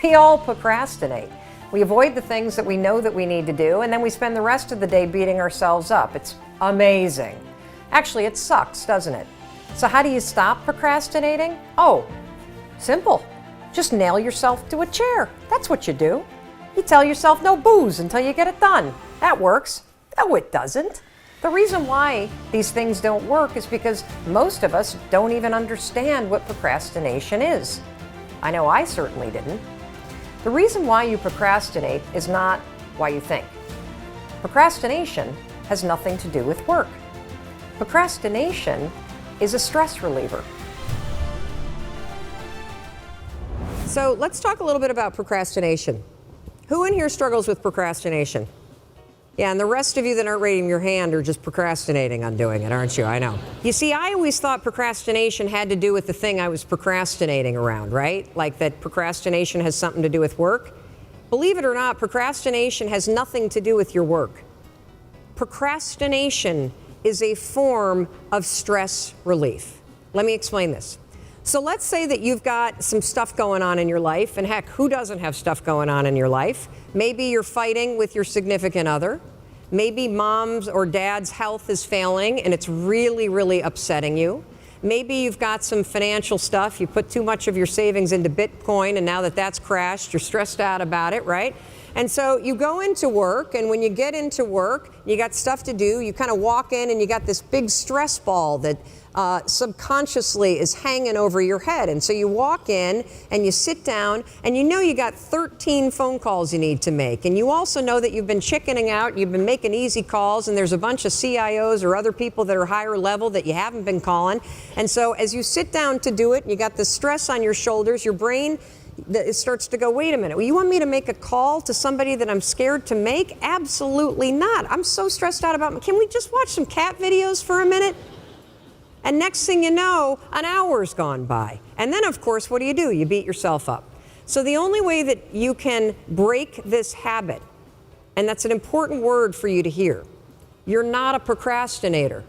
We all procrastinate. We avoid the things that we know that we need to do, and then we spend the rest of the day beating ourselves up. It's amazing. Actually, it sucks, doesn't it? So how do you stop procrastinating? Oh, simple. Just nail yourself to a chair. That's what you do. You tell yourself no booze until you get it done. That works. No, it doesn't. The reason why these things don't work is because most of us don't even understand what procrastination is. I know I certainly didn't. The reason why you procrastinate is not why you think. Procrastination has nothing to do with work. Procrastination is a stress reliever. So let's talk a little bit about procrastination. Who in here struggles with procrastination? Yeah, and the rest of you that aren't raising your hand are just procrastinating on doing it, aren't you? I know. You see, I always thought procrastination had to do with the thing I was procrastinating around, right? Like that procrastination has something to do with work. Believe it or not, procrastination has nothing to do with your work. Procrastination is a form of stress relief. Let me explain this. So let's say that you've got some stuff going on in your life, and heck, who doesn't have stuff going on in your life? Maybe you're fighting with your significant other. Maybe mom's or dad's health is failing and it's really, really upsetting you. Maybe you've got some financial stuff. You put too much of your savings into Bitcoin, and now that that's crashed, you're stressed out about it, right? And so you go into work, and when you get into work, you got stuff to do. You kind of walk in and you got this big stress ball that subconsciously is hanging over your head. And so you walk in and you sit down, and you know you got 13 phone calls you need to make. And you also know that you've been chickening out, you've been making easy calls, and there's a bunch of CIOs or other people that are higher level that you haven't been calling. And so as you sit down to do it, and you got the stress on your shoulders, your brain it starts to go, wait a minute, well, you want me to make a call to somebody that I'm scared to make? Absolutely not. I'm so stressed out about, can we just watch some cat videos for a minute? And next thing you know, an hour's gone by. And then, of course, what do? You beat yourself up. So the only way that you can break this habit, and that's an important word for you to hear, you're not a procrastinator.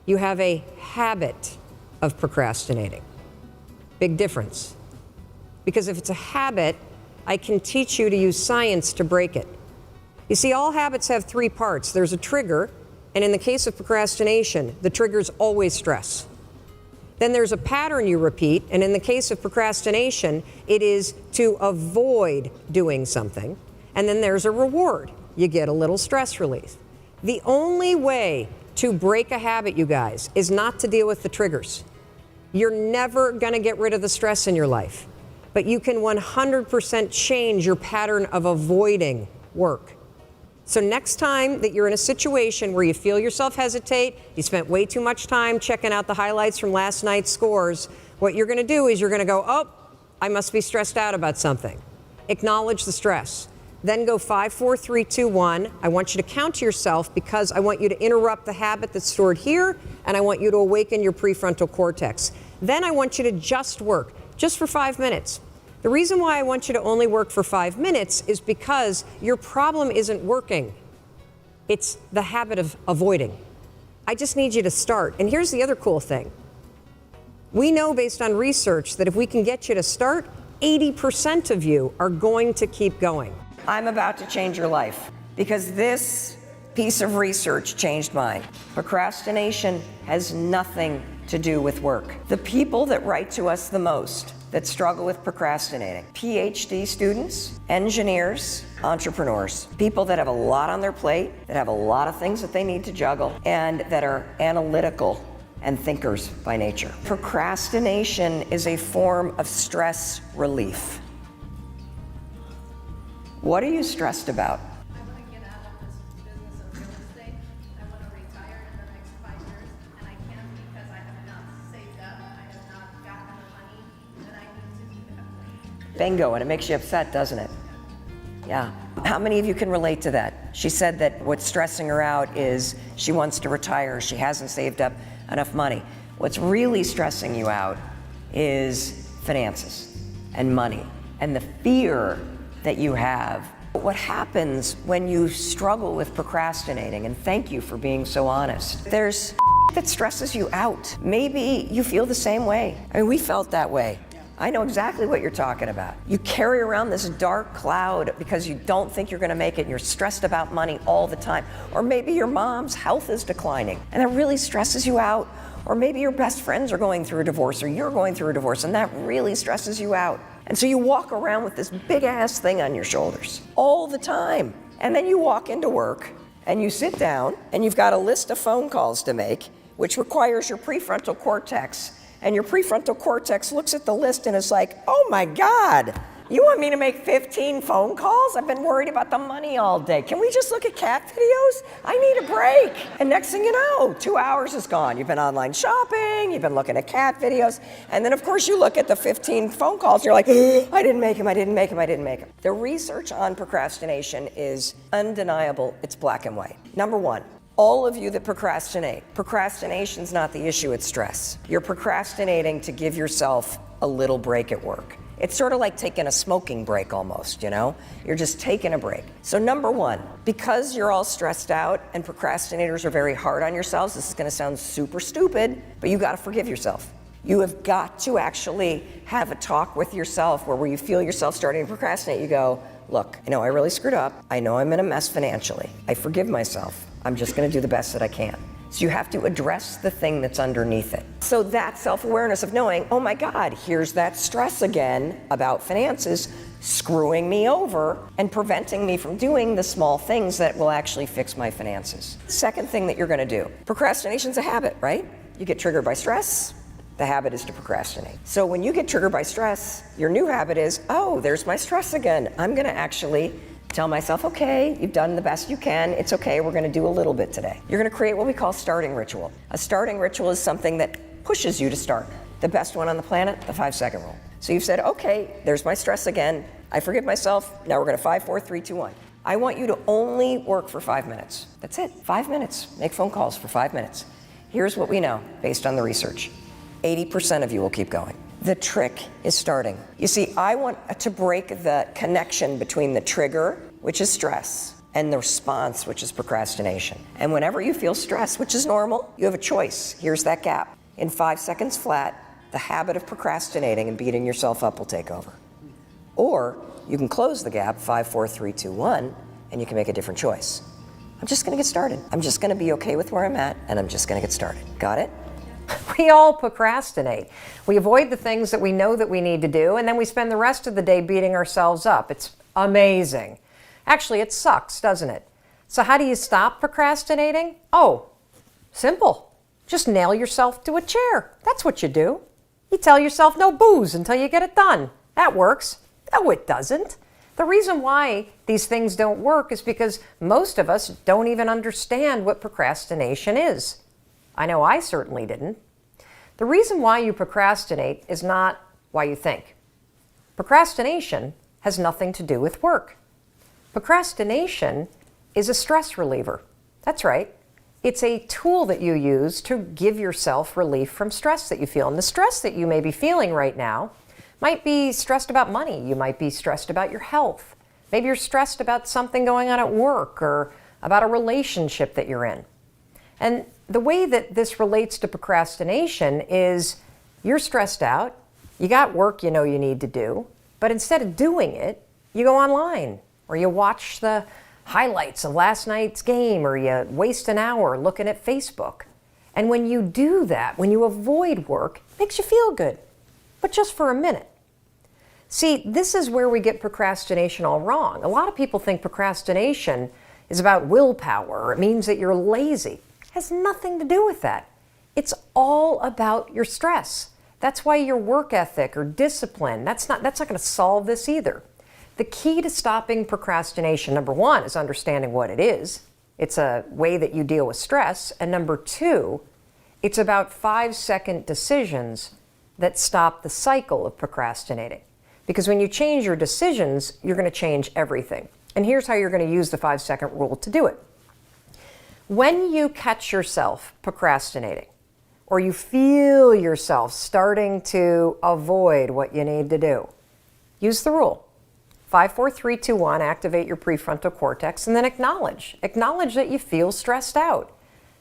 You have a habit of procrastinating. Big difference. Because if it's a habit, I can teach you to use science to break it. You see, all habits have three parts. There's a trigger, and in the case of procrastination, the trigger is always stress. Then there's a pattern you repeat, and in the case of procrastination, it is to avoid doing something. And then there's a reward. You get a little stress relief. The only way to break a habit, you guys, is not to deal with the triggers. You're never going to get rid of the stress in your life. But you can 100% change your pattern of avoiding work. So next time that you're in a situation where you feel yourself hesitate, you spent way too much time checking out the highlights from last night's scores, what you're going to do is you're going to go, oh, I must be stressed out about something. Acknowledge the stress. Then go 5, 4, 3, 2, 1. I want you to count to yourself because I want you to interrupt the habit that's stored here, and I want you to awaken your prefrontal cortex. Then I want you to just work, just for 5 minutes. The reason why I want you to only work for 5 minutes is because your problem isn't working. It's the habit of avoiding. I just need you to start. And here's the other cool thing. We know based on research that if we can get you to start, 80% of you are going to keep going. I'm about to change your life because this piece of research changed mine. Procrastination has nothing to do with work. The people that write to us the most that struggle with procrastinating, PhD students, engineers, entrepreneurs, people that have a lot on their plate, that have a lot of things that they need to juggle, and that are analytical and thinkers by nature. Procrastination is a form of stress relief. What are you stressed about? I want to get out of this business of real estate. I want to retire in the next 5 years, and I can't because I have not saved up. I have not gotten the money that I need to do that. Bingo, and it makes you upset, doesn't it? Yeah. How many of you can relate to that? She said that what's stressing her out is she wants to retire. She hasn't saved up enough money. What's really stressing you out is finances and money and the fear that you have. What happens when you struggle with procrastinating, and thank you for being so honest, there's that stresses you out. Maybe you feel the same way. I mean, we felt that way. I know exactly what you're talking about. You carry around this dark cloud because you don't think you're gonna make it and you're stressed about money all the time. Or maybe your mom's health is declining and that really stresses you out. Or maybe your best friends are going through a divorce or you're going through a divorce and that really stresses you out. And so you walk around with this big ass thing on your shoulders all the time. And then you walk into work and you sit down and you've got a list of phone calls to make, which requires your prefrontal cortex. And your prefrontal cortex looks at the list and is like, oh my God, you want me to make 15 phone calls? I've been worried about the money all day. Can we just look at cat videos? I need a break. And next thing you know, 2 hours is gone. You've been online shopping, you've been looking at cat videos, and then of course you look at the 15 phone calls, and you're like, I didn't make them. The research on procrastination is undeniable. It's black and white. Number one, all of you that procrastinate, procrastination's not the issue, it's stress. You're procrastinating to give yourself a little break at work. It's sort of like taking a smoking break almost, you know? You're just taking a break. So number one, because you're all stressed out and procrastinators are very hard on yourselves, this is gonna sound super stupid, but you gotta forgive yourself. You have got to actually have a talk with yourself where you feel yourself starting to procrastinate, you go, look, I know I really screwed up. I know I'm in a mess financially. I forgive myself. I'm just gonna do the best that I can. So you have to address the thing that's underneath it. So that self-awareness of knowing, oh my God, here's that stress again about finances screwing me over and preventing me from doing the small things that will actually fix my finances. Second thing that you're gonna do, procrastination's a habit, right? You get triggered by stress, the habit is to procrastinate. So when you get triggered by stress, your new habit is, oh, there's my stress again. I'm gonna actually tell myself, okay, you've done the best you can. It's okay, we're gonna do a little bit today. You're gonna create what we call starting ritual. A starting ritual is something that pushes you to start. The best one on the planet, the 5-second rule. So you've said, okay, there's my stress again. I forgive myself. Now we're gonna 5, 4, 3, 2, 1. I want you to only work for 5 minutes. That's it, 5 minutes. Make phone calls for 5 minutes. Here's what we know based on the research. 80% of you will keep going. The trick is starting. You see, I want to break the connection between the trigger, which is stress, and the response, which is procrastination. And whenever you feel stress, which is normal, you have a choice. Here's that gap. In 5 seconds flat, the habit of procrastinating and beating yourself up will take over. Or you can close the gap, 5, 4, 3, 2, 1, and you can make a different choice. I'm just gonna get started. I'm just gonna be okay with where I'm at, and I'm just gonna get started. Got it? We all procrastinate. We avoid the things that we know that we need to do, and then we spend the rest of the day beating ourselves up. It's amazing. Actually, it sucks, doesn't it? So how do you stop procrastinating? Oh, simple. Just nail yourself to a chair. That's what you do. You tell yourself no booze until you get it done. That works. No, it doesn't. The reason why these things don't work is because most of us don't even understand what procrastination is. I know I certainly didn't. The reason why you procrastinate is not why you think. Procrastination has nothing to do with work. Procrastination is a stress reliever. That's right. It's a tool that you use to give yourself relief from stress that you feel. And the stress that you may be feeling right now might be stressed about money. You might be stressed about your health. Maybe you're stressed about something going on at work or about a relationship that you're in. And the way that this relates to procrastination is you're stressed out, you got work you know you need to do, but instead of doing it, you go online or you watch the highlights of last night's game or you waste an hour looking at Facebook. And when you do that, when you avoid work, it makes you feel good, but just for a minute. See, this is where we get procrastination all wrong. A lot of people think procrastination is about willpower. It means that you're lazy. Has nothing to do with that. It's all about your stress. That's why your work ethic or discipline, that's not going to solve this either. The key to stopping procrastination, number one, is understanding what it is. It's a way that you deal with stress. And number two, it's about 5-second decisions that stop the cycle of procrastinating. Because when you change your decisions, you're going to change everything. And here's how you're going to use the 5-second rule to do it. When you catch yourself procrastinating, or you feel yourself starting to avoid what you need to do, use the rule. 5, 4, 3, 2, 1, activate your prefrontal cortex, and then acknowledge. Acknowledge that you feel stressed out.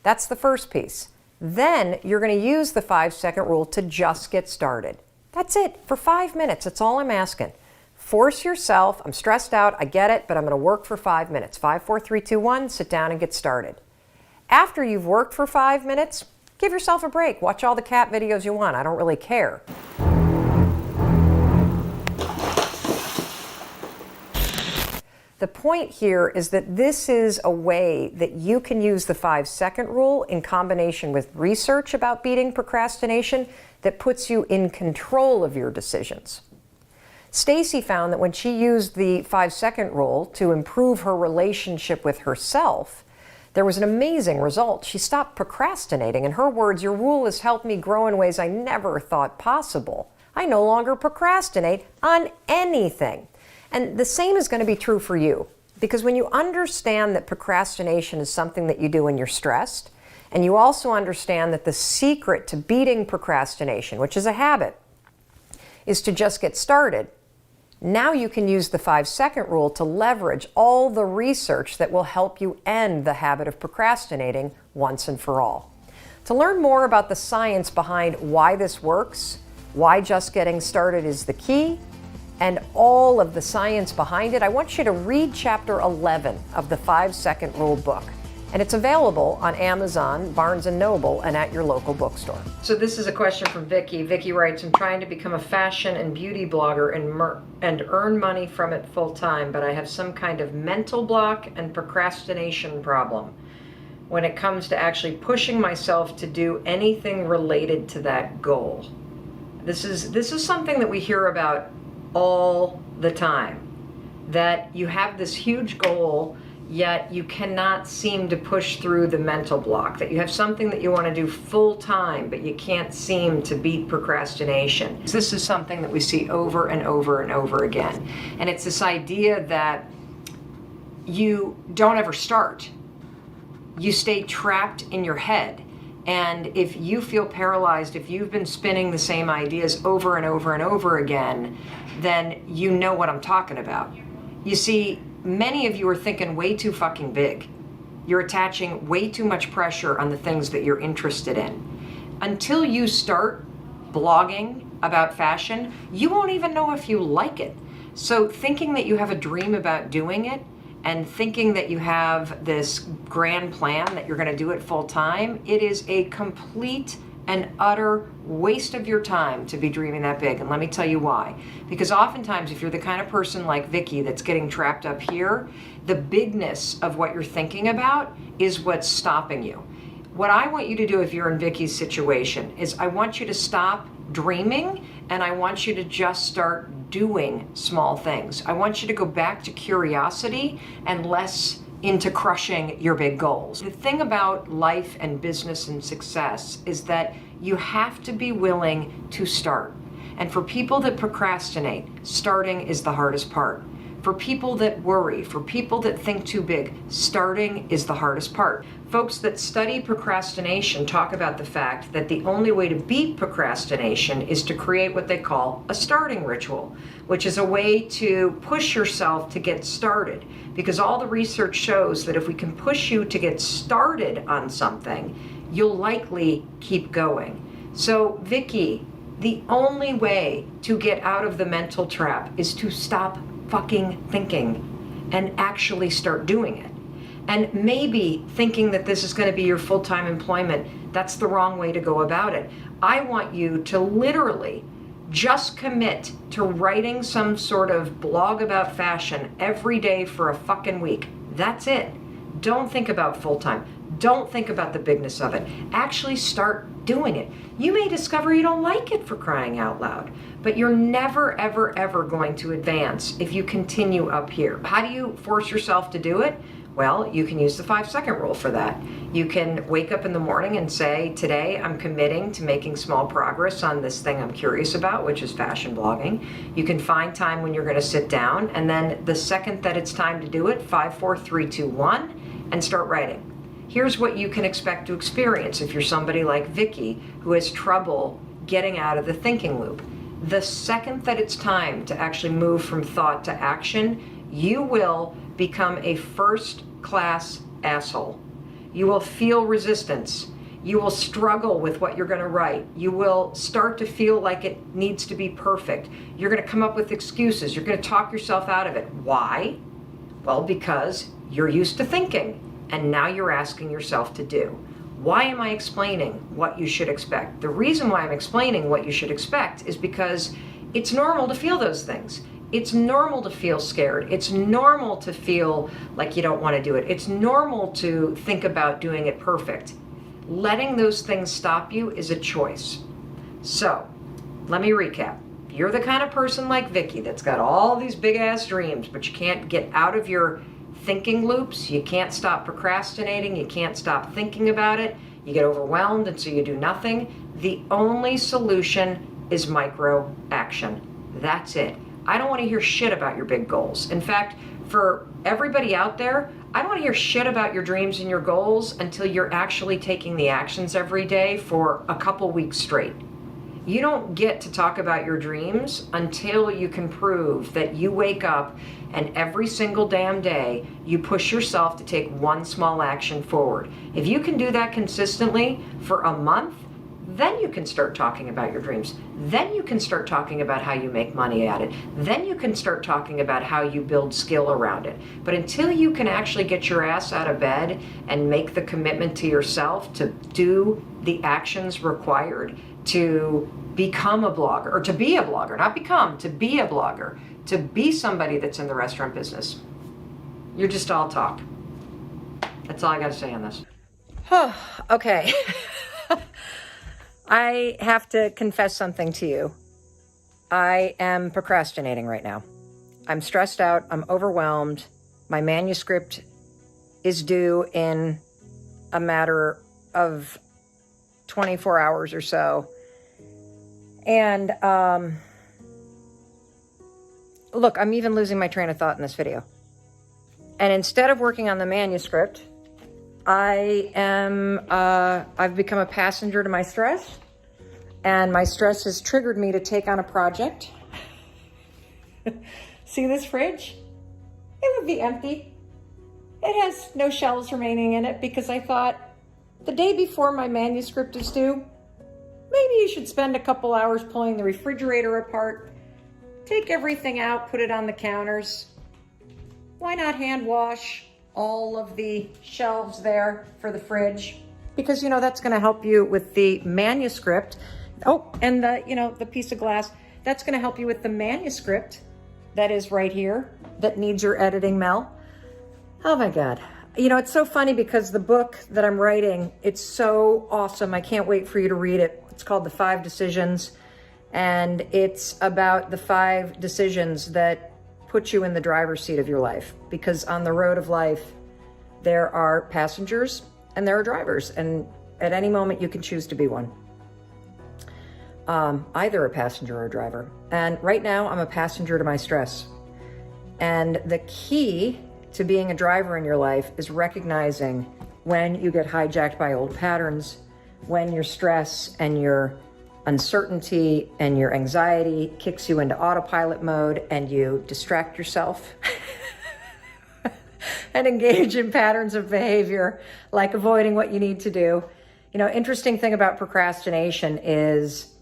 That's the first piece. Then you're going to use the 5-second rule to just get started. That's it, for 5 minutes. That's all I'm asking. Force yourself. I'm stressed out. I get it, but I'm going to work for 5 minutes. 5, 4, 3, 2, 1, sit down and get started. After you've worked for 5 minutes, give yourself a break. Watch all the cat videos you want. I don't really care. The point here is that this is a way that you can use the 5-second rule in combination with research about beating procrastination that puts you in control of your decisions. Stacy found that when she used the 5-second rule to improve her relationship with herself, there was an amazing result. She stopped procrastinating. In her words, your rule has helped me grow in ways I never thought possible. I no longer procrastinate on anything. And the same is going to be true for you. Because when you understand that procrastination is something that you do when you're stressed, and you also understand that the secret to beating procrastination, which is a habit, is to just get started, now you can use the 5-second rule to leverage all the research that will help you end the habit of procrastinating once and for all. To learn more about the science behind why this works, why just getting started is the key, and all of the science behind it, I want you to read chapter 11 of the 5-second rule book. And it's available on Amazon, Barnes & Noble, and at your local bookstore. So this is a question from Vicki. Vicki writes, I'm trying to become a fashion and beauty blogger and earn money from it full time, but I have some kind of mental block and procrastination problem when it comes to actually pushing myself to do anything related to that goal. This is something that we hear about all the time, that you have this huge goal, yet you cannot seem to push through the mental block, that you have something that you want to do full time, but you can't seem to beat procrastination. This is something that we see over and over and over again. And it's this idea that you don't ever start. You stay trapped in your head. And if you feel paralyzed, if you've been spinning the same ideas over and over and over again, then you know what I'm talking about. You see, many of you are thinking way too fucking big. You're attaching way too much pressure on the things that you're interested in. Until you start blogging about fashion, you won't even know if you like it. So thinking that you have a dream about doing it and thinking that you have this grand plan that you're going to do it full time, it is a complete and utter waste of your time to be dreaming that big. And let me tell you why. Because oftentimes, if you're the kind of person like Vicki that's getting trapped up here, the bigness of what you're thinking about is what's stopping you. What I want you to do if you're in Vicki's situation is I want you to stop dreaming and I want you to just start doing small things. I want you to go back to curiosity and less into crushing your big goals. The thing about life and business and success is that you have to be willing to start. And for people that procrastinate, starting is the hardest part. For people that worry, for people that think too big, starting is the hardest part. Folks that study procrastination talk about the fact that the only way to beat procrastination is to create what they call a starting ritual, which is a way to push yourself to get started. Because all the research shows that if we can push you to get started on something, you'll likely keep going. So, Vicki, the only way to get out of the mental trap is to stop fucking thinking and actually start doing it. And maybe thinking that this is going to be your full-time employment, that's the wrong way to go about it. I want you to literally just commit to writing some sort of blog about fashion every day for a fucking week. That's it. Don't think about full-time. Don't think about the bigness of it. Actually start doing it. You may discover you don't like it, for crying out loud, but you're never, ever, ever going to advance if you continue up here. How do you force yourself to do it? Well, you can use the 5-second rule for that. You can wake up in the morning and say, today I'm committing to making small progress on this thing I'm curious about, which is fashion blogging. You can find time when you're going to sit down, and then the second that it's time to do it, 5, 4, 3, 2, 1, and start writing. Here's what you can expect to experience if you're somebody like Vicki who has trouble getting out of the thinking loop. The second that it's time to actually move from thought to action, you will become a first-class asshole. You will feel resistance. You will struggle with what you're going to write. You will start to feel like it needs to be perfect. You're going to come up with excuses. You're going to talk yourself out of it. Why? Well, because you're used to thinking, and now you're asking yourself to do. Why am I explaining what you should expect? The reason why I'm explaining what you should expect is because it's normal to feel those things. It's normal to feel scared. It's normal to feel like you don't want to do it. It's normal to think about doing it perfect. Letting those things stop you is a choice. So, let me recap. You're the kind of person like Vicki that's got all these big ass dreams, but you can't get out of your thinking loops. You can't stop procrastinating. You can't stop thinking about it. You get overwhelmed and so you do nothing. The only solution is micro action. That's it. I don't want to hear shit about your big goals. In fact, for everybody out there, I don't want to hear shit about your dreams and your goals until you're actually taking the actions every day for a couple weeks straight. You don't get to talk about your dreams until you can prove that you wake up and every single damn day you push yourself to take one small action forward. If you can do that consistently for a month, then you can start talking about your dreams. Then you can start talking about how you make money at it. Then you can start talking about how you build skill around it. But until you can actually get your ass out of bed and make the commitment to yourself to do the actions required to become a blogger, or to be a blogger, not become, to be a blogger, to be somebody that's in the restaurant business, you're just all talk. That's all I got to say on this. Okay. I have to confess something to you. I am procrastinating right now. I'm stressed out. I'm overwhelmed. My manuscript is due in a matter of 24 hours or so. And look, I'm even losing my train of thought in this video. And instead of working on the manuscript, I've become a passenger to my stress, and my stress has triggered me to take on a project. See this fridge? It would be empty. It has no shelves remaining in it because I thought the day before my manuscript is due, maybe you should spend a couple hours pulling the refrigerator apart, take everything out, put it on the counters. Why not hand wash all of the shelves there for the fridge? Because, you know, that's going to help you with the manuscript. Oh, and the piece of glass, that's going to help you with the manuscript that is right here that needs your editing, Mel. Oh my God. You know, it's so funny because the book that I'm writing, it's so awesome. I can't wait for you to read it. It's called The 5 Decisions, and it's about the 5 decisions that put you in the driver's seat of your life. Because on the road of life, there are passengers and there are drivers, and at any moment you can choose to be one. Either a passenger or a driver. And right now I'm a passenger to my stress. And the key to being a driver in your life is recognizing when you get hijacked by old patterns, when your stress and your uncertainty and your anxiety kicks you into autopilot mode and you distract yourself and engage in patterns of behavior like avoiding what you need to do. You know, interesting thing about procrastination is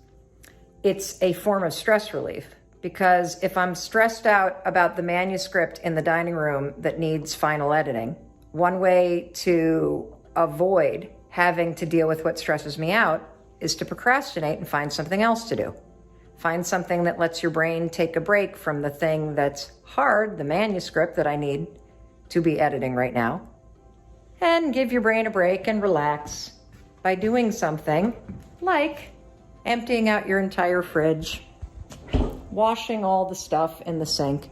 it's a form of stress relief, because if I'm stressed out about the manuscript in the dining room that needs final editing, one way to avoid having to deal with what stresses me out is to procrastinate and find something else to do. Find something that lets your brain take a break from the thing that's hard, the manuscript that I need to be editing right now, and give your brain a break and relax by doing something like emptying out your entire fridge, washing all the stuff in the sink.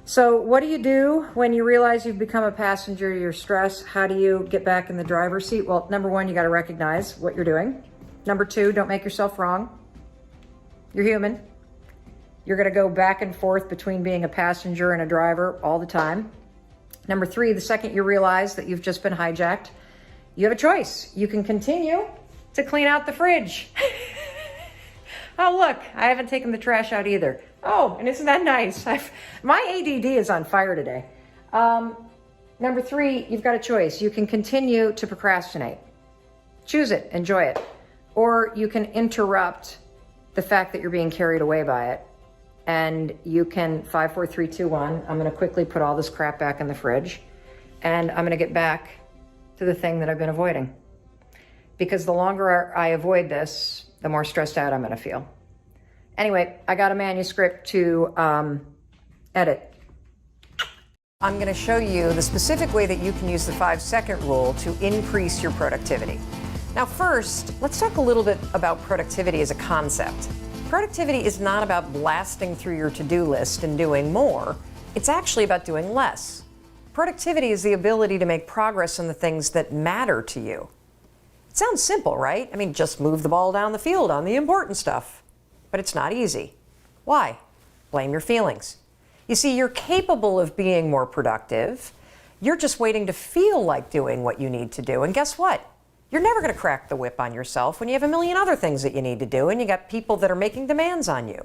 So what do you do when you realize you've become a passenger to your stress? How do you get back in the driver's seat? Well, number 1, you got to recognize what you're doing. Number 2, don't make yourself wrong. You're human. You're going to go back and forth between being a passenger and a driver all the time. Number 3, the second you realize that you've just been hijacked, you have a choice. You can continue to clean out the fridge. Oh, look, I haven't taken the trash out either. Oh, and isn't that nice? My ADD is on fire today. Number 3, you've got a choice. You can continue to procrastinate. Choose it, enjoy it. Or you can interrupt the fact that you're being carried away by it. And you can 5, 4, 3, 2, 1. I'm going to quickly put all this crap back in the fridge. And I'm going to get back to the thing that I've been avoiding. Because the longer I avoid this, the more stressed out I'm going to feel. Anyway, I got a manuscript to edit. I'm going to show you the specific way that you can use the 5-second rule to increase your productivity. Now first, let's talk a little bit about productivity as a concept. Productivity is not about blasting through your to-do list and doing more. It's actually about doing less. Productivity is the ability to make progress on the things that matter to you. It sounds simple, right? I mean, just move the ball down the field on the important stuff. But it's not easy. Why? Blame your feelings. You see, you're capable of being more productive. You're just waiting to feel like doing what you need to do. And guess what? You're never going to crack the whip on yourself when you have a million other things that you need to do and you got people that are making demands on you.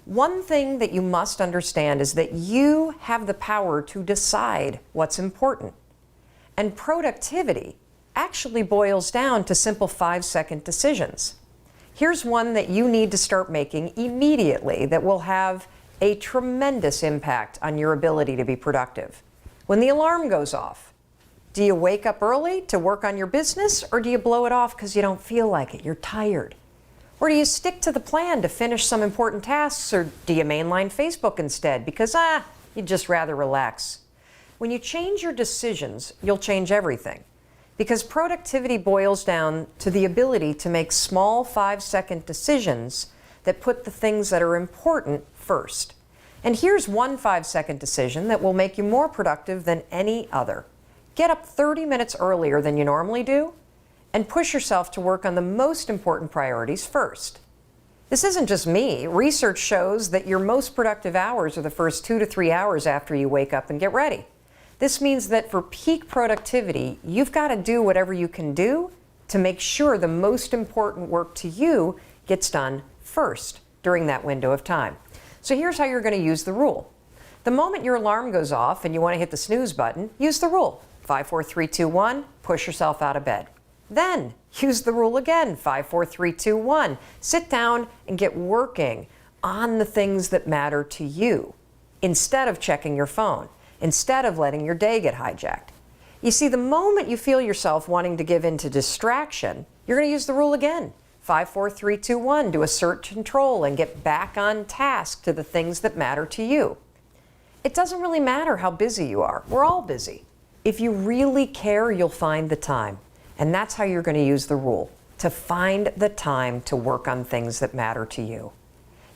One thing that you must understand is that you have the power to decide what's important. And productivity actually boils down to simple 5-second decisions. Here's one that you need to start making immediately that will have a tremendous impact on your ability to be productive. When the alarm goes off, do you wake up early to work on your business, or do you blow it off because you don't feel like it, you're tired? Or do you stick to the plan to finish some important tasks, or do you mainline Facebook instead because, you'd just rather relax? When you change your decisions, you'll change everything. Because productivity boils down to the ability to make small 5-second decisions that put the things that are important first. And here's one 5-second decision that will make you more productive than any other. Get up 30 minutes earlier than you normally do and push yourself to work on the most important priorities first. This isn't just me. Research shows that your most productive hours are the first 2 to 3 hours after you wake up and get ready. This means that for peak productivity, you've got to do whatever you can do to make sure the most important work to you gets done first during that window of time. So here's how you're going to use the rule. The moment your alarm goes off and you want to hit the snooze button, use the rule. 5, 4, 3, 2, 1, push yourself out of bed. Then use the rule again. 5, 4, 3, 2, 1. Sit down and get working on the things that matter to you instead of checking your phone, instead of letting your day get hijacked. You see, the moment you feel yourself wanting to give in to distraction, you're going to use the rule again. 5, 4, 3, 2, 1. Do assert control and get back on task to the things that matter to you. It doesn't really matter how busy you are. We're all busy. If you really care, you'll find the time. And that's how you're going to use the rule, to find the time to work on things that matter to you.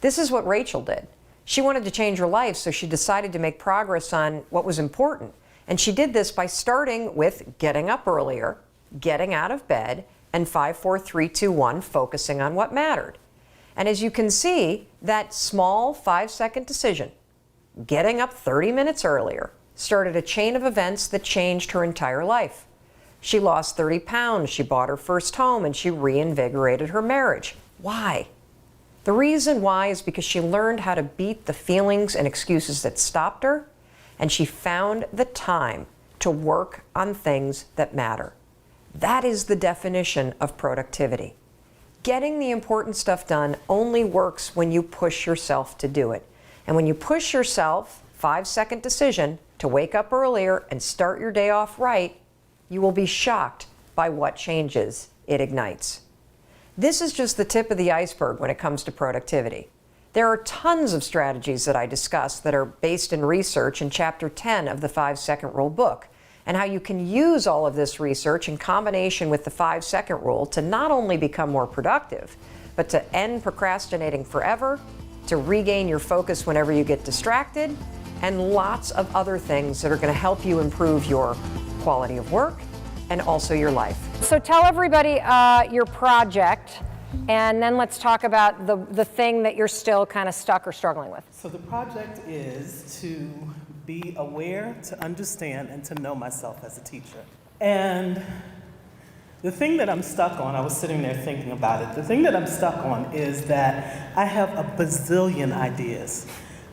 This is what Rachel did. She wanted to change her life, so she decided to make progress on what was important. And she did this by starting with getting up earlier, getting out of bed, and 5, 4, 3, 2, 1, focusing on what mattered. And as you can see, that small 5-second decision, getting up 30 minutes earlier, started a chain of events that changed her entire life. She lost 30 pounds, she bought her first home, and she reinvigorated her marriage. Why? The reason why is because she learned how to beat the feelings and excuses that stopped her, and she found the time to work on things that matter. That is the definition of productivity. Getting the important stuff done only works when you push yourself to do it. And when you push yourself, 5-second decision, to wake up earlier and start your day off right, you will be shocked by what changes it ignites. This is just the tip of the iceberg when it comes to productivity. There are tons of strategies that I discuss that are based in research in Chapter 10 of the 5-Second Rule book, and how you can use all of this research in combination with the 5-second rule to not only become more productive, but to end procrastinating forever, to regain your focus whenever you get distracted, and lots of other things that are going to help you improve your quality of work and also your life. So tell everybody your project, and then let's talk about the thing that you're still kind of stuck or struggling with. So the project is to be aware, to understand, and to know myself as a teacher. And the thing that I'm stuck on, I was sitting there thinking about it, the thing that I'm stuck on is that I have a bazillion ideas.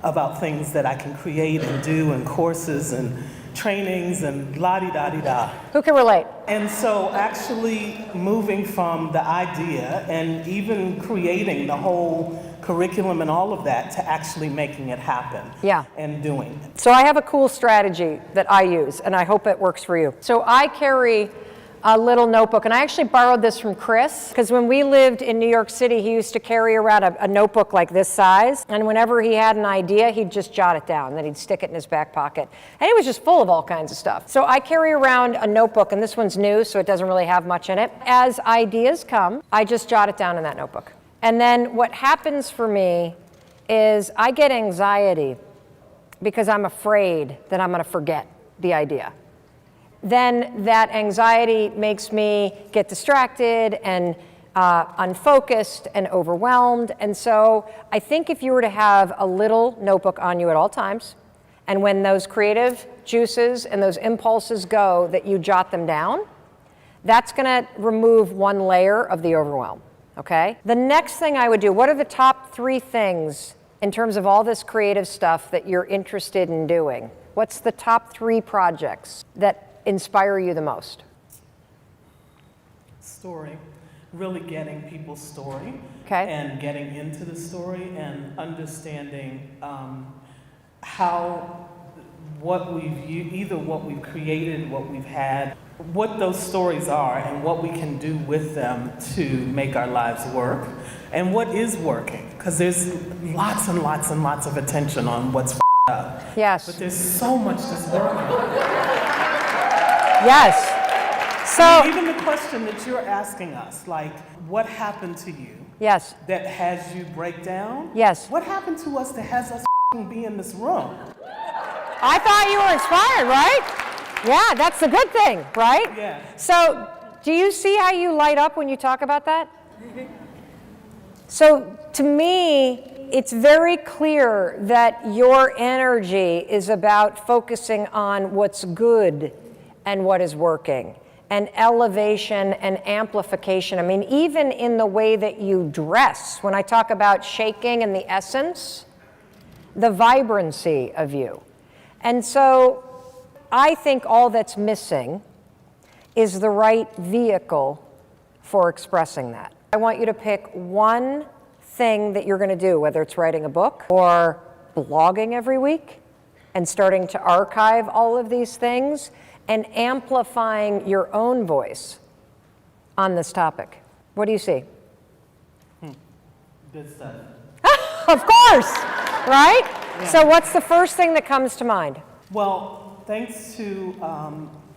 about things that I can create and do and courses and trainings and la-di-da-di-da. Who can relate? And so actually moving from the idea and even creating the whole curriculum and all of that to actually making it happen. Yeah. And doing it. So I have a cool strategy that I use, and I hope it works for you. So I carry a little notebook, and I actually borrowed this from Chris, because when we lived in New York City, he used to carry around a notebook like this size, and whenever he had an idea, he'd just jot it down, then he'd stick it in his back pocket. And it was just full of all kinds of stuff. So I carry around a notebook, and this one's new, so it doesn't really have much in it. As ideas come, I just jot it down in that notebook. And then what happens for me is I get anxiety because I'm afraid that I'm going to forget the idea. Then that anxiety makes me get distracted and unfocused and overwhelmed. And so I think if you were to have a little notebook on you at all times, and when those creative juices and those impulses go, that you jot them down, that's going to remove one layer of the overwhelm. Okay? The next thing I would do, what are the top 3 things in terms of all this creative stuff that you're interested in doing? What's the top 3 projects that inspire you the most? Story. Really getting people's story. Okay. And getting into the story and understanding how what we've created, what we've had, what those stories are and what we can do with them to make our lives work and what is working. Because there's lots and lots and lots of attention on what's up. Yes. But there's so much that's working. Yes. So Even the question that you're asking us, like, what happened to you yes. that has you break down? Yes. What happened to us that has us be in this room? I thought you were inspired, right? Yeah, that's the good thing, right? Yeah. So do you see how you light up when you talk about that? So to me, it's very clear that your energy is about focusing on what's good and what is working, and elevation and amplification. I mean, even in the way that you dress, when I talk about shaking and the essence, the vibrancy of you. And so I think all that's missing is the right vehicle for expressing that. I want you to pick one thing that you're going to do, whether it's writing a book or blogging every week and starting to archive all of these things and amplifying your own voice on this topic. What do you see? Good stuff. Of course, right? Yeah. So what's the first thing that comes to mind? Well, thanks to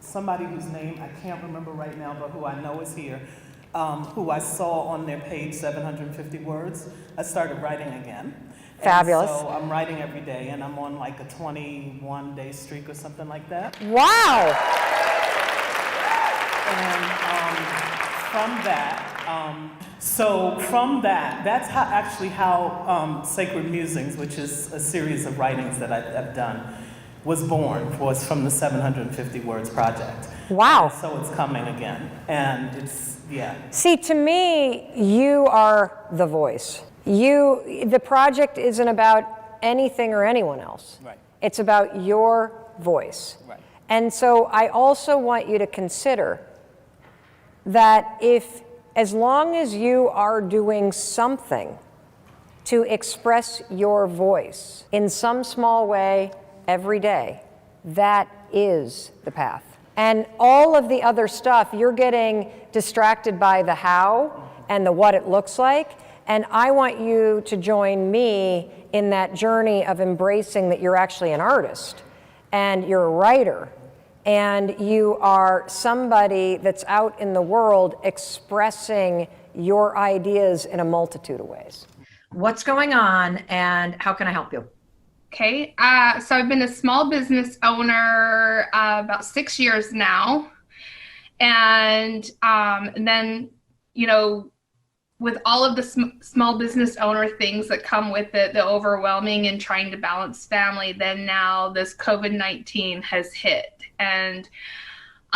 somebody whose name I can't remember right now, but who I know is here, who I saw on their page, 750 words, I started writing again. Fabulous. And so I'm writing every day, and I'm on like a 21-day streak or something like that. Wow. And from that, that's how Sacred Musings, which is a series of writings that I've done, was born, was from the 750 Words Project. Wow. And so it's coming again, and it's, yeah. See, to me, you are the voice. The project isn't about anything or anyone else. Right. It's about your voice. Right. And so I also want you to consider that as long as you are doing something to express your voice in some small way every day, that is the path. And all of the other stuff, you're getting distracted by the how and the what it looks like. And I want you to join me in that journey of embracing that you're actually an artist and you're a writer and you are somebody that's out in the world expressing your ideas in a multitude of ways. What's going on and how can I help you? Okay, so I've been a small business owner about 6 years now. And then, with all of the small business owner things that come with it, the overwhelming and trying to balance family, then now this COVID-19 has hit. And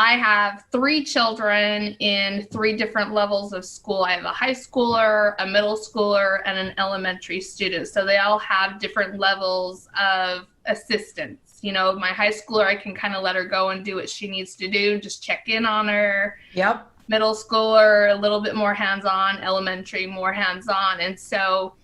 I have 3 children in 3 different levels of school. I have a high schooler, a middle schooler, and an elementary student. So they all have different levels of assistance. You know, my high schooler, I can kind of let her go and do what she needs to do, just check in on her. Yep. Middle schooler, a little bit more hands-on, elementary, more hands-on. And so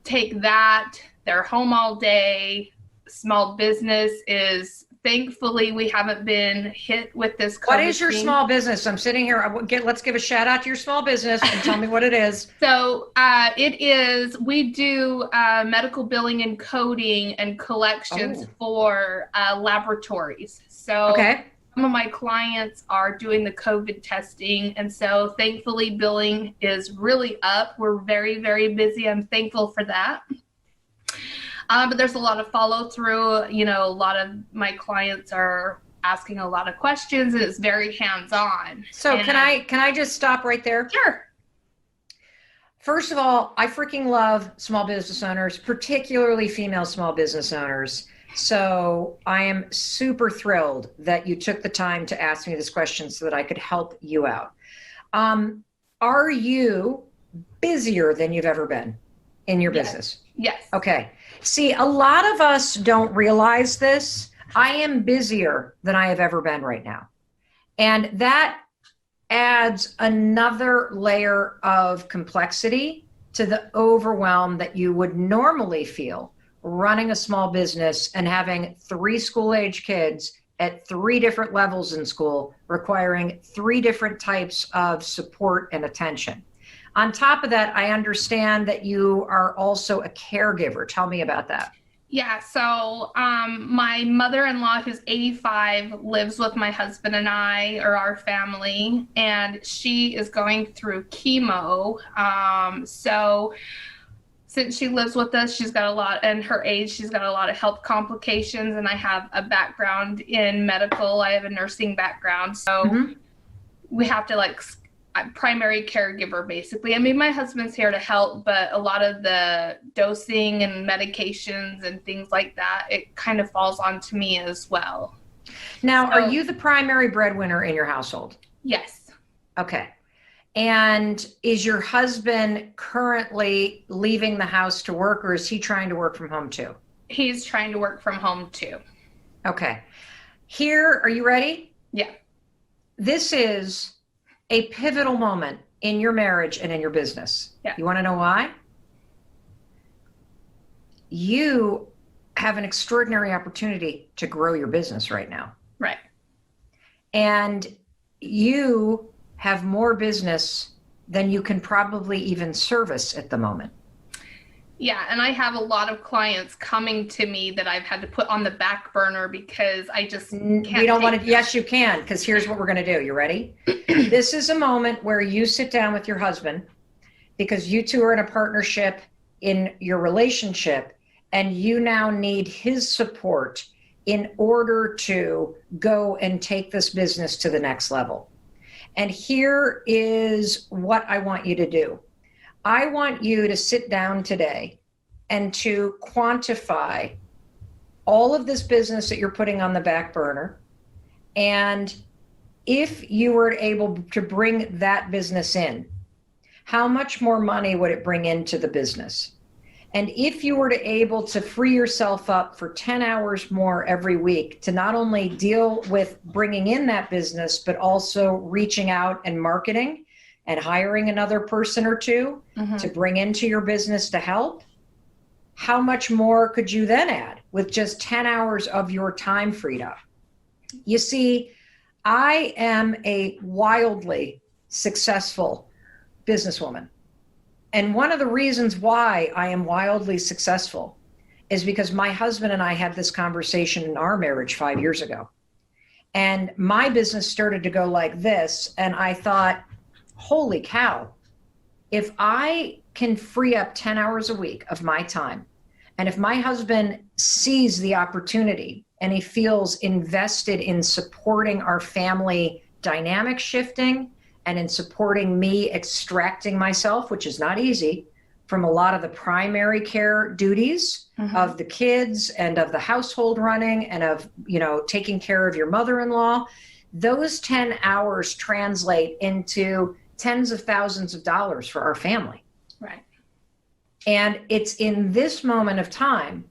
take that, they're home all day. Small business is, thankfully, we haven't been hit with this COVID What is your thing. small business? I'm sitting here. Let's give a shout out to your small business and tell me what it is. So it is, we do medical billing and coding and collections for laboratories. So Okay. some of my clients are doing the COVID testing. And so thankfully billing is really up. We're very, very busy. I'm thankful for that. But there's a lot of follow through. You know, a lot of my clients are asking a lot of questions, and it's very hands on. So can I just stop right there? Sure. First of all, I freaking love small business owners, particularly female small business owners. So I am super thrilled that you took the time to ask me this question so that I could help you out. Are you busier than you've ever been in your business? Yes. Okay. See, a lot of us don't realize this. I am busier than I have ever been right now. And that adds another layer of complexity to the overwhelm that you would normally feel running a small business and having 3 school-age kids at 3 different levels in school, requiring 3 different types of support and attention. On top of that, I understand that you are also a caregiver. Tell me about that. Yeah, so my mother-in-law, who's 85, lives with my husband and I, or our family, and she is going through chemo. So since she lives with us, she's got a lot, and her age, she's got a lot of health complications, and I have a background in medical. I have a nursing background, so we have to primary caregiver, basically. I mean, my husband's here to help, but a lot of the dosing and medications and things like that, it kind of falls onto me as well. Now, are you the primary breadwinner in your household? Yes. Okay. And is your husband currently leaving the house to work, or is he trying to work from home too? He's trying to work from home too. Okay. Here, are you ready? Yeah. This is a pivotal moment in your marriage and in your business. Yeah. You want to know why? You have an extraordinary opportunity to grow your business right now. Right. And you have more business than you can probably even service at the moment. Yeah, and I have a lot of clients coming to me that I've had to put on the back burner because I just can't. We don't want to. Yes, you can, because here's what we're going to do. You ready? This is a moment where you sit down with your husband, because you two are in a partnership in your relationship, and you now need his support in order to go and take this business to the next level. And here is what I want you to do. I want you to sit down today and to quantify all of this business that you're putting on the back burner. And if you were able to bring that business in, how much more money would it bring into the business? And if you were to able to free yourself up for 10 hours more every week to not only deal with bringing in that business, but also reaching out and marketing and hiring another person or two to bring into your business to help, how much more could you then add with just 10 hours of your time freed up? You see, I am a wildly successful businesswoman. And one of the reasons why I am wildly successful is because my husband and I had this conversation in our marriage 5 years ago. And my business started to go like this. And I thought, holy cow, if I can free up 10 hours a week of my time, and if my husband sees the opportunity and he feels invested in supporting our family dynamic shifting and in supporting me extracting myself, which is not easy, from a lot of the primary care duties of the kids and of the household running and of, taking care of your mother-in-law, those 10 hours translate into tens of thousands of dollars for our family. Right. And it's in this moment of time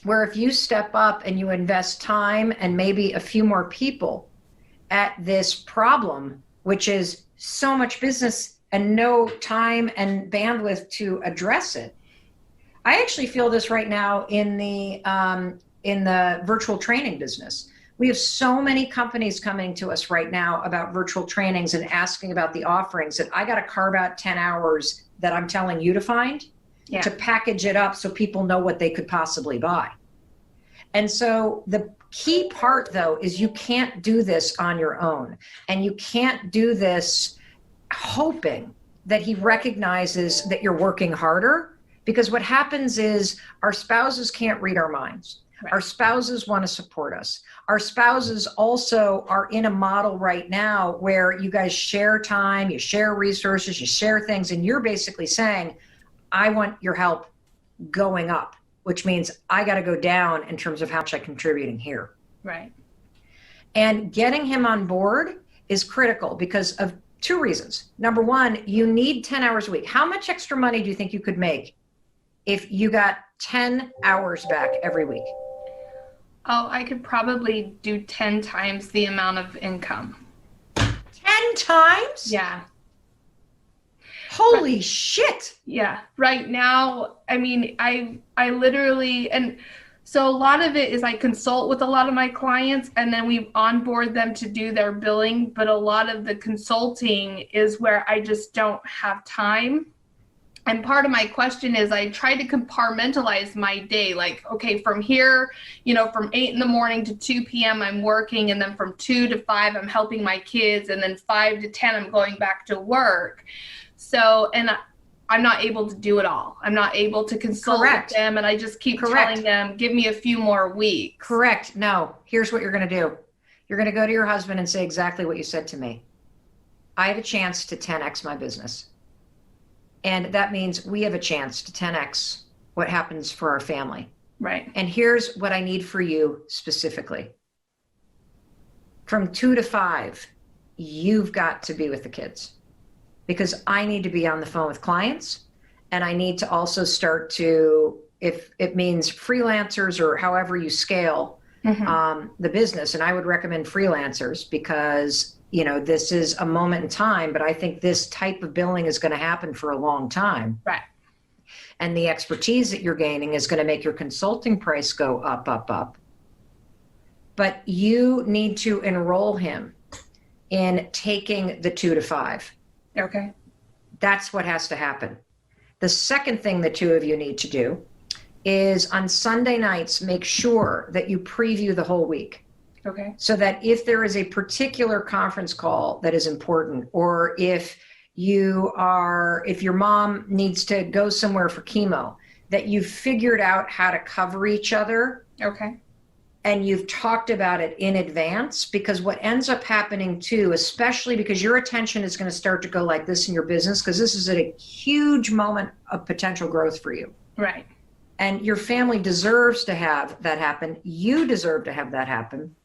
where if you step up and you invest time and maybe a few more people at this problem, which is so much business and no time and bandwidth to address it. I actually feel this right now in the virtual training business. We have so many companies coming to us right now about virtual trainings and asking about the offerings that I got to carve out 10 hours that I'm telling you to find to package it up so people know what they could possibly buy. And so the key part, though, is you can't do this on your own. And you can't do this hoping that he recognizes that you're working harder, because what happens is our spouses can't read our minds. Right. Our spouses want to support us. Our spouses also are in a model right now where you guys share time, you share resources, you share things, and you're basically saying, I want your help going up, which means I got to go down in terms of how much I'm contributing here. Right. And getting him on board is critical because of two reasons. Number one, you need 10 hours a week. How much extra money do you think you could make if you got 10 hours back every week? Oh, I could probably do 10 times the amount of income. 10 times? Yeah. Holy shit. Yeah. Right now, I mean, I literally, and so a lot of it is I consult with a lot of my clients and then we onboard them to do their billing. But a lot of the consulting is where I just don't have time. And part of my question is I try to compartmentalize my day. Like, okay, from here, from 8 in the morning to 2 p.m. I'm working. And then from 2 to 5, I'm helping my kids. And then 5 to 10, I'm going back to work. So, and I'm not able to do it all. I'm not able to consult with them. And I just keep telling them, give me a few more weeks. Correct. No, here's what you're going to do. You're going to go to your husband and say exactly what you said to me. I have a chance to 10x my business. And that means we have a chance to 10x what happens for our family. Right. And here's what I need for you specifically. From 2 to 5, you've got to be with the kids. Because I need to be on the phone with clients, and I need to also start to, if it means freelancers or however you scale the business, and I would recommend freelancers because, this is a moment in time, but I think this type of billing is going to happen for a long time. Right. And the expertise that you're gaining is going to make your consulting price go up, up, up. But you need to enroll him in taking the 2 to 5. Okay. That's what has to happen. The second thing the two of you need to do is on Sunday nights, make sure that you preview the whole week. Okay. So that if there is a particular conference call that is important, or if your mom needs to go somewhere for chemo, that you've figured out how to cover each other. Okay. And you've talked about it in advance, because what ends up happening too, especially because your attention is going to start to go like this in your business, because this is a huge moment of potential growth for you. Right. And your family deserves to have that happen. You deserve to have that happen.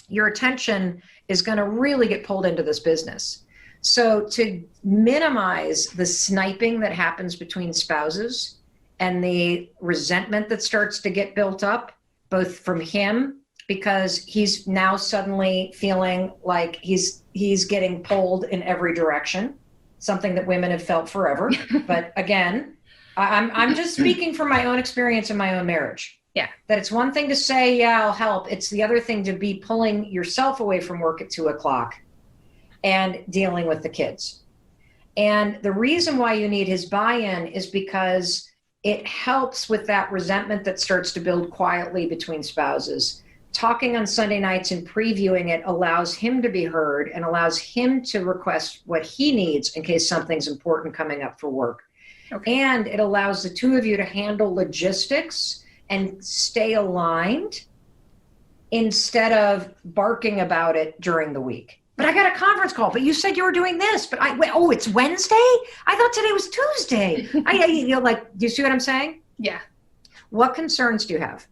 Your attention is going to really get pulled into this business. So to minimize the sniping that happens between spouses and the resentment that starts to get built up, both from him, because he's now suddenly feeling like he's getting pulled in every direction, something that women have felt forever. But again, I'm just speaking from my own experience in my own marriage. Yeah. That it's one thing to say, yeah, I'll help. It's the other thing to be pulling yourself away from work at 2 o'clock and dealing with the kids. And the reason why you need his buy-in is because it helps with that resentment that starts to build quietly between spouses. Talking on Sunday nights and previewing it allows him to be heard and allows him to request what he needs in case something's important coming up for work. Okay. And it allows the two of you to handle logistics and stay aligned instead of barking about it during the week. But I got a conference call, but you said you were doing this, but it's Wednesday? I thought today was Tuesday. Do you see what I'm saying? Yeah. What concerns do you have?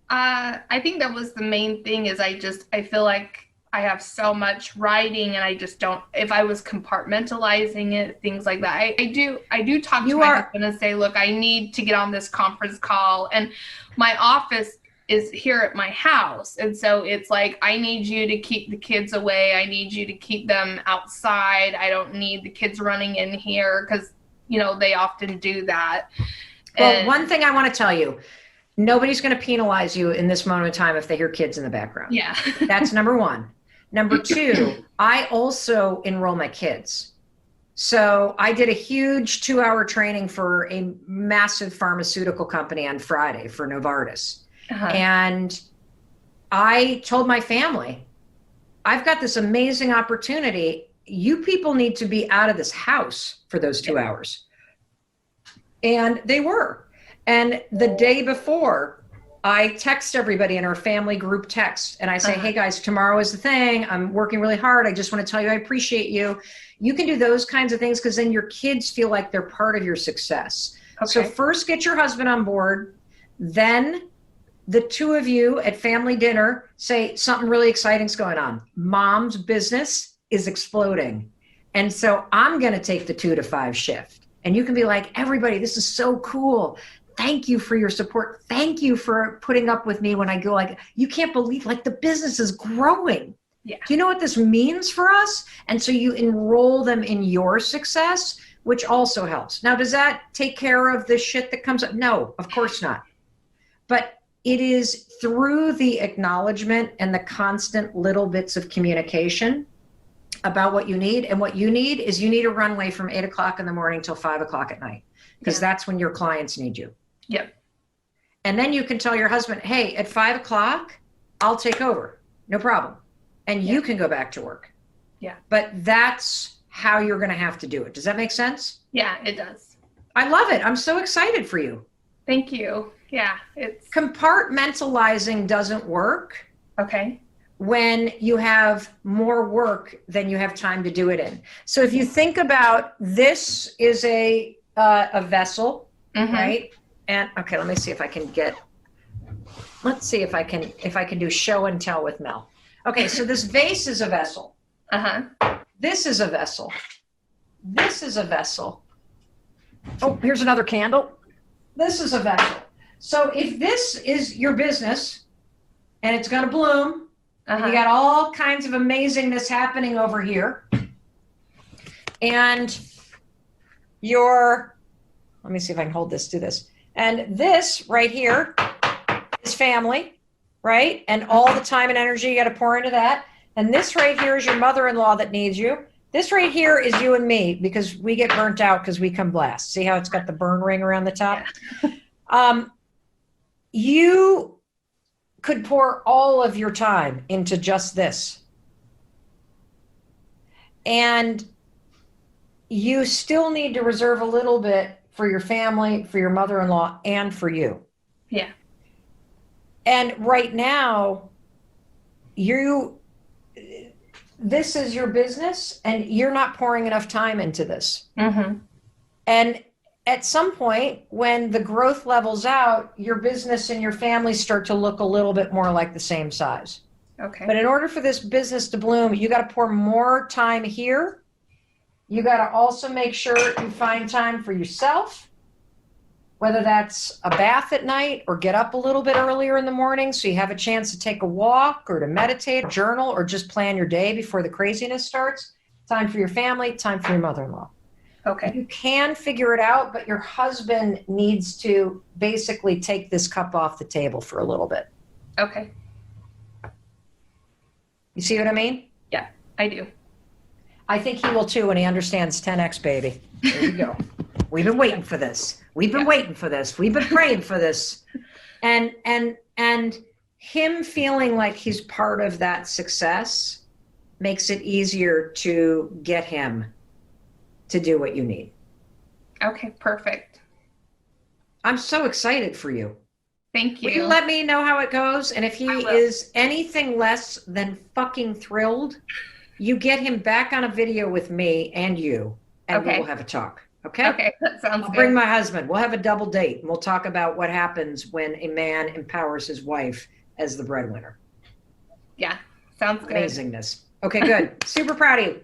I think that was the main thing is I feel like I have so much writing, and I just don't, if I was compartmentalizing it, things like that. I do talk to my husband and say, look, I need to get on this conference call, and my office is here at my house. And so it's like, I need you to keep the kids away. I need you to keep them outside. I don't need the kids running in here, because, you know, they often do that. Well, one thing I want to tell you, nobody's going to penalize you in this moment of time if they hear kids in the background. Yeah. That's number one. Number two, I also enroll my kids. So I did a huge 2-hour training for a massive pharmaceutical company on Friday for Novartis. And I told my family, I've got this amazing opportunity. You people need to be out of this house for those 2 hours. And they were. And the day before, I text everybody in our family group text, and I say, hey guys, tomorrow is the thing. I'm working really hard. I just want to tell you, I appreciate you. You can do those kinds of things, because then your kids feel like they're part of your success. Okay. So first get your husband on board. Then the two of you at family dinner say something really exciting's going on. Mom's business is exploding. And so I'm going to take the 2 to 5 shift. And you can be like, everybody, this is so cool. Thank you for your support. Thank you for putting up with me when I go, like, you can't believe, like, the business is growing. Yeah. Do you know what this means for us? And so you enroll them in your success, which also helps. Now, does that take care of the shit that comes up? No, of course not. But it is through the acknowledgement and the constant little bits of communication about what you need. And what you need is, you need a runway from 8 o'clock in the morning till 5 o'clock at night, because that's when your clients need you. Yep. And then you can tell your husband, hey, at 5 o'clock, I'll take over. No problem. And you can go back to work. Yeah. But that's how you're going to have to do it. Does that make sense? Yeah, it does. I love it. I'm so excited for you. Thank you. Yeah. It's compartmentalizing doesn't work. Okay. When you have more work than you have time to do it in. So if you think about, this is a vessel, right? And okay, let me see if I can get, let's see if I can do show and tell with Mel. Okay, so this vase is a vessel. This is a vessel. This is a vessel. Oh, here's another candle. This is a vessel. So if this is your business and it's going to bloom, and you got all kinds of amazingness happening over here, and let me see if I can hold this, do this. And this right here is family, right? And all the time and energy you got to pour into that. And this right here is your mother-in-law that needs you. This right here is you and me, because we get burnt out because we come last. See how it's got the burn ring around the top? Yeah. You could pour all of your time into just this. And you still need to reserve a little bit for your family, for your mother-in-law, and for you. Yeah. And right now, this is your business, and you're not pouring enough time into this. And at some point, when the growth levels out, your business and your family start to look a little bit more like the same size. Okay. But in order for this business to bloom, you got to pour more time here. You got to also make sure you find time for yourself, whether that's a bath at night or get up a little bit earlier in the morning so you have a chance to take a walk or to meditate, journal, or just plan your day before the craziness starts. Time for your family, time for your mother-in-law. Okay. You can figure it out, but your husband needs to basically take this cup off the table for a little bit. Okay. You see what I mean? Yeah, I do. I think he will too, and he understands 10X, baby. There you go. We've been waiting for this. We've been waiting for this. We've been praying for this. And him feeling like he's part of that success makes it easier to get him to do what you need. Okay, perfect. I'm so excited for you. Thank you. Will you let me know how it goes? And if he is anything less than fucking thrilled, you get him back on a video with me and you, and we'll have a talk. Okay? Okay, that sounds good. I'll bring my husband. We'll have a double date, and we'll talk about what happens when a man empowers his wife as the breadwinner. Yeah, Sounds good. Amazingness. Okay, good. Super proud of you.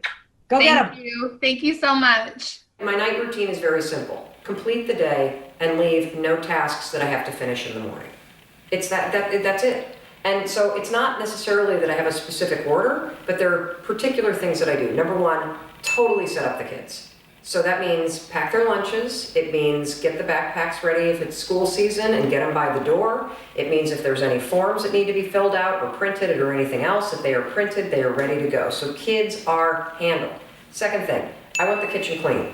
Go get Thank them. you. Thank you so much. My night routine is very simple. Complete the day and leave no tasks that I have to finish in the morning. It's that's it. And so it's not necessarily that I have a specific order, but there are particular things that I do. Number one, totally set up the kids. So that means pack their lunches. It means get the backpacks ready if it's school season and get them by the door. It means if there's any forms that need to be filled out or printed or anything else, if they are printed, they are ready to go. So kids are handled. Second thing, I want the kitchen clean.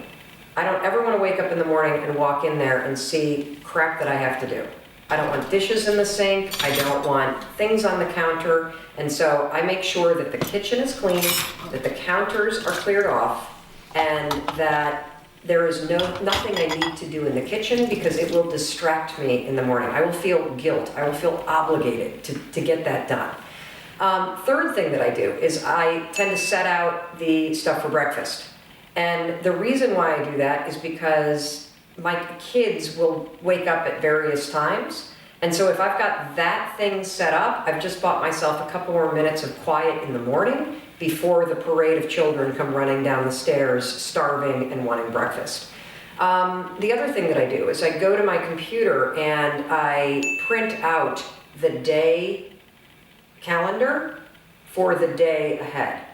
I don't ever want to wake up in the morning and walk in there and see crap that I have to do. I don't want dishes in the sink. I don't want things on the counter. And so I make sure that the kitchen is clean, that the counters are cleared off, and that there is nothing I need to do in the kitchen because it will distract me in the morning. I will feel guilt. I will feel obligated to get that done. Third thing that I do is I tend to set out the stuff for breakfast. And the reason why I do that is because my kids will wake up at various times. And so if I've got that thing set up, I've just bought myself a couple more minutes of quiet in the morning before the parade of children come running down the stairs, starving and wanting breakfast. The other thing that I do is I go to my computer and I print out the day calendar for the day ahead.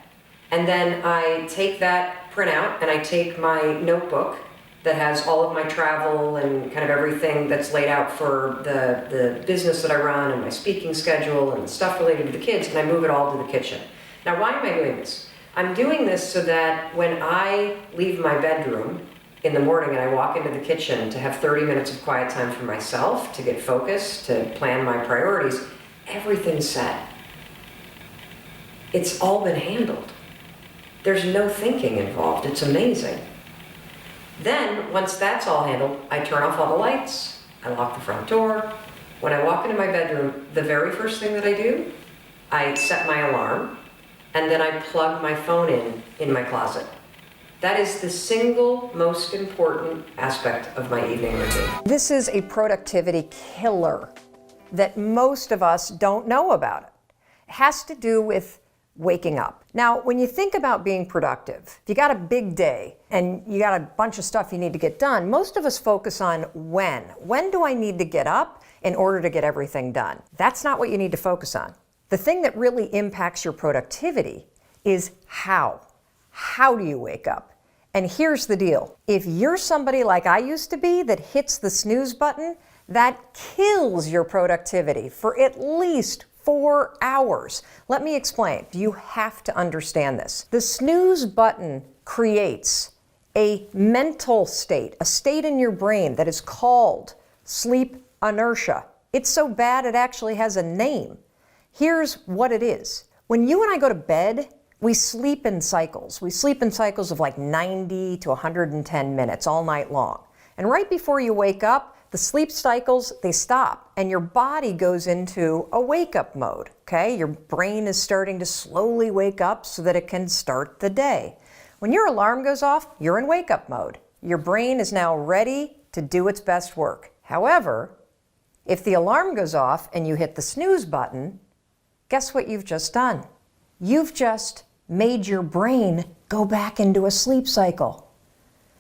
And then I take that printout and I take my notebook that has all of my travel and kind of everything that's laid out for the business that I run and my speaking schedule and stuff related to the kids, and I move it all to the kitchen. Now, why am I doing this? I'm doing this so that when I leave my bedroom in the morning and I walk into the kitchen to have 30 minutes of quiet time for myself, to get focused, to plan my priorities, everything's set. It's all been handled. There's no thinking involved. It's amazing. Then, once that's all handled, I turn off all the lights, I lock the front door. When I walk into my bedroom, the very first thing that I do, I set my alarm, and then I plug my phone in my closet. That is the single most important aspect of my evening routine. This is a productivity killer that most of us don't know about. It has to do with waking up. Now, when you think about being productive, if you got a big day and you got a bunch of stuff you need to get done, most of us focus on when. When do I need to get up in order to get everything done? That's not what you need to focus on. The thing that really impacts your productivity is how. How do you wake up? And here's the deal. If you're somebody like I used to be that hits the snooze button, that kills your productivity for at least 4 hours. Let me explain. You have to understand this. The snooze button creates a mental state, a state in your brain that is called sleep inertia. It's so bad it actually has a name. Here's what it is. When you and I go to bed, we sleep in cycles. We sleep in cycles of like 90 to 110 minutes all night long. And right before you wake up, the sleep cycles, they stop and your body goes into a wake-up mode, okay? Your brain is starting to slowly wake up so that it can start the day. When your alarm goes off, you're in wake-up mode. Your brain is now ready to do its best work. However, if the alarm goes off and you hit the snooze button, guess what you've just done? You've just made your brain go back into a sleep cycle.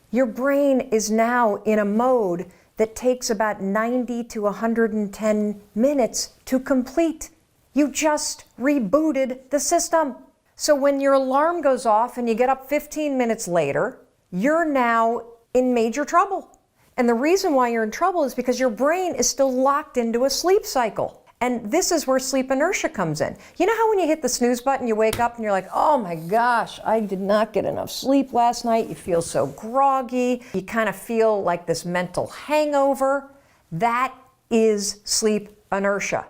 Your brain is now in a mode that takes about 90 to 110 minutes to complete. You just rebooted the system. So when your alarm goes off and you get up 15 minutes later, you're now in major trouble. And the reason why you're in trouble is because your brain is still locked into a sleep cycle. And this is where sleep inertia comes in. You know how when you hit the snooze button, you wake up and you're like, oh my gosh, I did not get enough sleep last night. You feel so groggy. You kind of feel like this mental hangover. That is sleep inertia.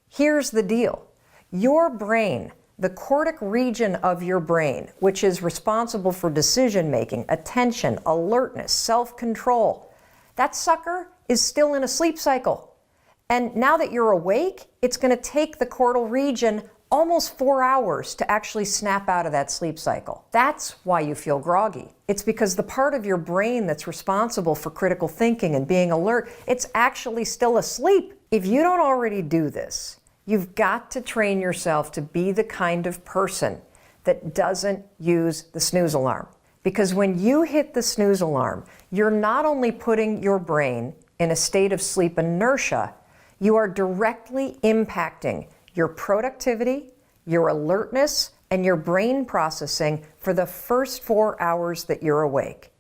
Here's the deal. Your brain, the cortic region of your brain, which is responsible for decision making, attention, alertness, self-control, that sucker is still in a sleep cycle. And now that you're awake, it's going to take the cortical region almost 4 hours to actually snap out of that sleep cycle. That's why you feel groggy. It's because the part of your brain that's responsible for critical thinking and being alert, it's actually still asleep. If you don't already do this, You've got to train yourself to be the kind of person that doesn't use the snooze alarm. Because when you hit the snooze alarm, you're not only putting your brain in a state of sleep inertia, you are directly impacting your productivity, your alertness, and your brain processing for the first 4 hours that you're awake.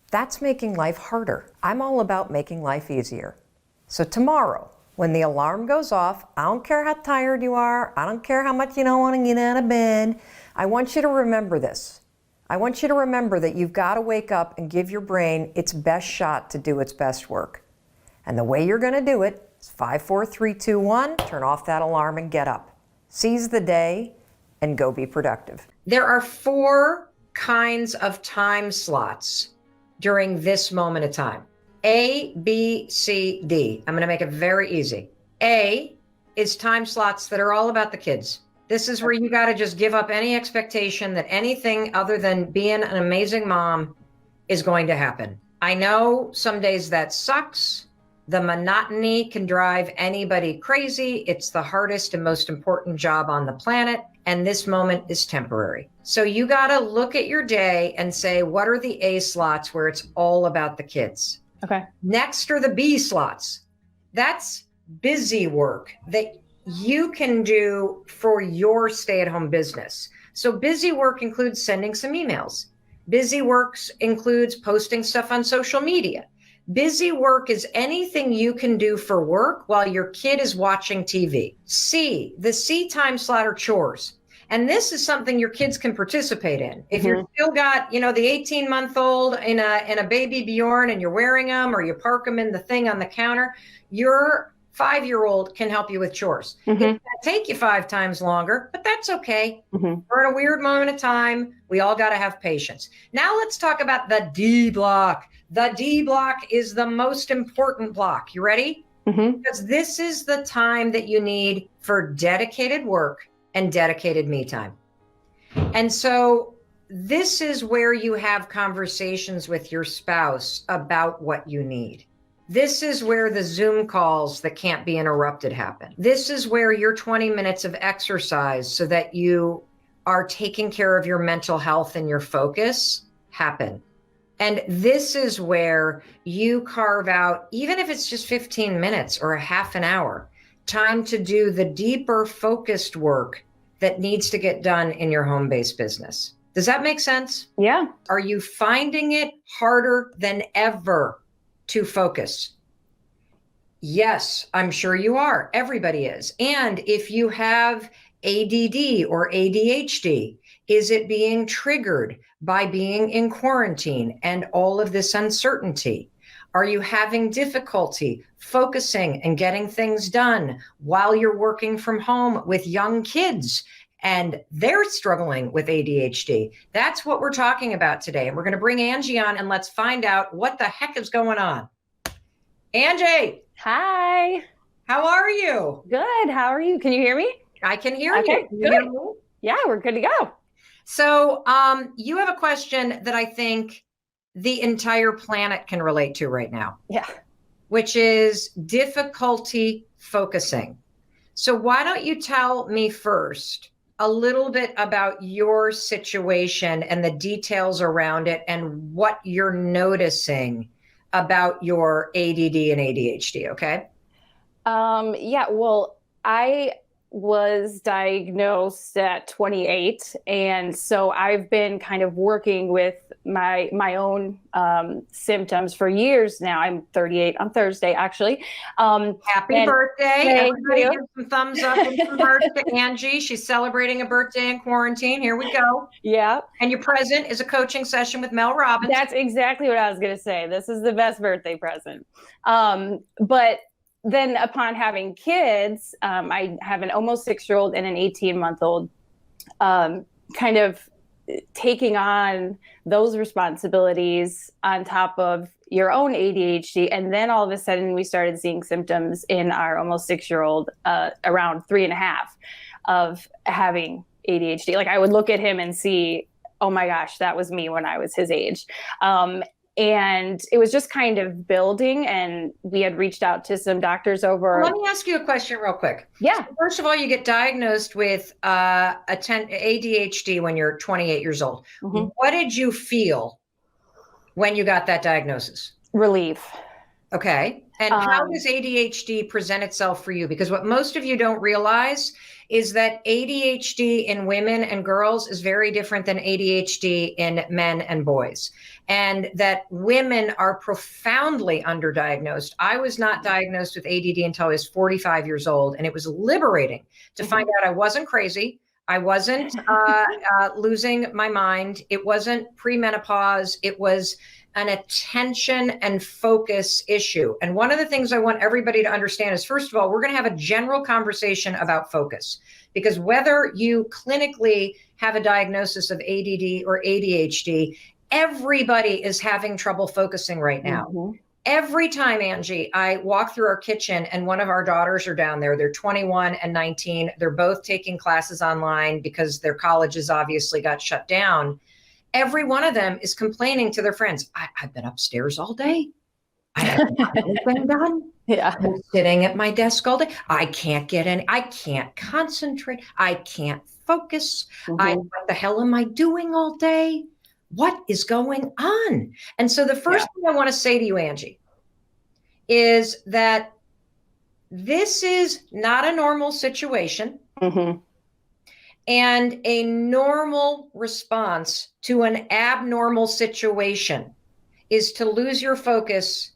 That's making life harder. I'm all about making life easier. So tomorrow, when the alarm goes off, I don't care how tired you are, I don't care how much you don't want to get out of bed, I want you to remember this. I want you to remember that you've got to wake up and give your brain its best shot to do its best work. And the way you're going to do it is 5, 4, 3, 2, 1, turn off that alarm and get up. Seize the day and go be productive. There are 4 kinds of time slots during this moment of time. A, B, C, D. I'm going to make it very easy. A is time slots that are all about the kids. This is where you got to just give up any expectation that anything other than being an amazing mom is going to happen. I know some days that sucks. The monotony can drive anybody crazy. It's the hardest and most important job on the planet. And this moment is temporary. So you got to look at your day and say, what are the A slots where it's all about the kids? Okay. Next are the B slots. That's busy work that you can do for your stay-at-home business. So busy work includes sending some emails. Busy work includes posting stuff on social media. Busy work is anything you can do for work while your kid is watching TV. C, the C time slot are chores. And this is something your kids can participate in. If you're still got, the 18-month-old in a baby Bjorn and you're wearing them or you park them in the thing on the counter, your 5-year-old can help you with chores. It's going to take you 5 times longer, but that's okay. We're in a weird moment of time. We all got to have patience. Now let's talk about the D block. The D block is the most important block. You ready? Because this is the time that you need for dedicated work and dedicated me time. And so this is where you have conversations with your spouse about what you need. This is where the Zoom calls that can't be interrupted happen. This is where your 20 minutes of exercise so that you are taking care of your mental health and your focus happen. And this is where you carve out, even if it's just 15 minutes or a half an hour, time to do the deeper focused work that needs to get done in your home-based business. Does that make sense? Yeah. Are you finding it harder than ever to focus? Yes, I'm sure you are. Everybody is. And if you have ADD or ADHD, is it being triggered by being in quarantine and all of this uncertainty? Are you having difficulty focusing and getting things done while you're working from home with young kids and they're struggling with ADHD? That's what we're talking about today. And we're going to bring Angie on and let's find out what the heck is going on. Angie. Hi. How are you? Good. How are you? Can you hear me? I can hear Okay, you. Can you good. hear me? Yeah, we're good to go. So you have a question that I think the entire planet can relate to right now. Yeah. Which is difficulty focusing. So why don't you tell me first a little bit about your situation and the details around it and what you're noticing about your ADD and ADHD, okay? Yeah, well, I was diagnosed at 28. And so I've been kind of working with my own symptoms for years now. I'm 38 on Thursday, actually. Happy birthday. Thank Everybody you. give some thumbs up and some hearts to Angie. She's celebrating a birthday in quarantine. Here we go. Yeah. And your present is a coaching session with Mel Robbins. That's exactly what I was going to say. This is the best birthday present. But then upon having kids, I have an almost 6-year-old and an 18-month-old, kind of taking on those responsibilities on top of your own ADHD. And then all of a sudden we started seeing symptoms in our almost 6-year-old around 3.5 of having ADHD. Like I would look at him and see, oh my gosh, that was me when I was his age. And it was just kind of building, and we had reached out to some doctors over. Let me ask you a question real quick. Yeah. So first of all, you get diagnosed with ADHD when you're 28 years old. Mm-hmm. What did you feel when you got that diagnosis? Relief. Okay. And how does ADHD present itself for you? Because what most of you don't realize is that ADHD in women and girls is very different than ADHD in men and boys. And that women are profoundly underdiagnosed. I was not diagnosed with ADD until I was 45 years old. And it was liberating to find out I wasn't crazy. I wasn't losing my mind. It wasn't premenopause. It was an attention and focus issue. And one of the things I want everybody to understand is, first of all, we're going to have a general conversation about focus, because whether you clinically have a diagnosis of ADD or ADHD, everybody is having trouble focusing right now. Mm-hmm. Every time, Angie, I walk through our kitchen and one of our daughters are down there. They're 21 and 19. They're both taking classes online because their colleges obviously got shut down. Every one of them is complaining to their friends. I've been upstairs all day. I haven't got anything done. Yeah. I'm sitting at my desk all day. I can't get any. I can't concentrate. I can't focus. Mm-hmm. What the hell am I doing all day? What is going on? And so the first thing I want to say to you, Angie, is that this is not a normal situation. Mm-hmm. And a normal response to an abnormal situation is to lose your focus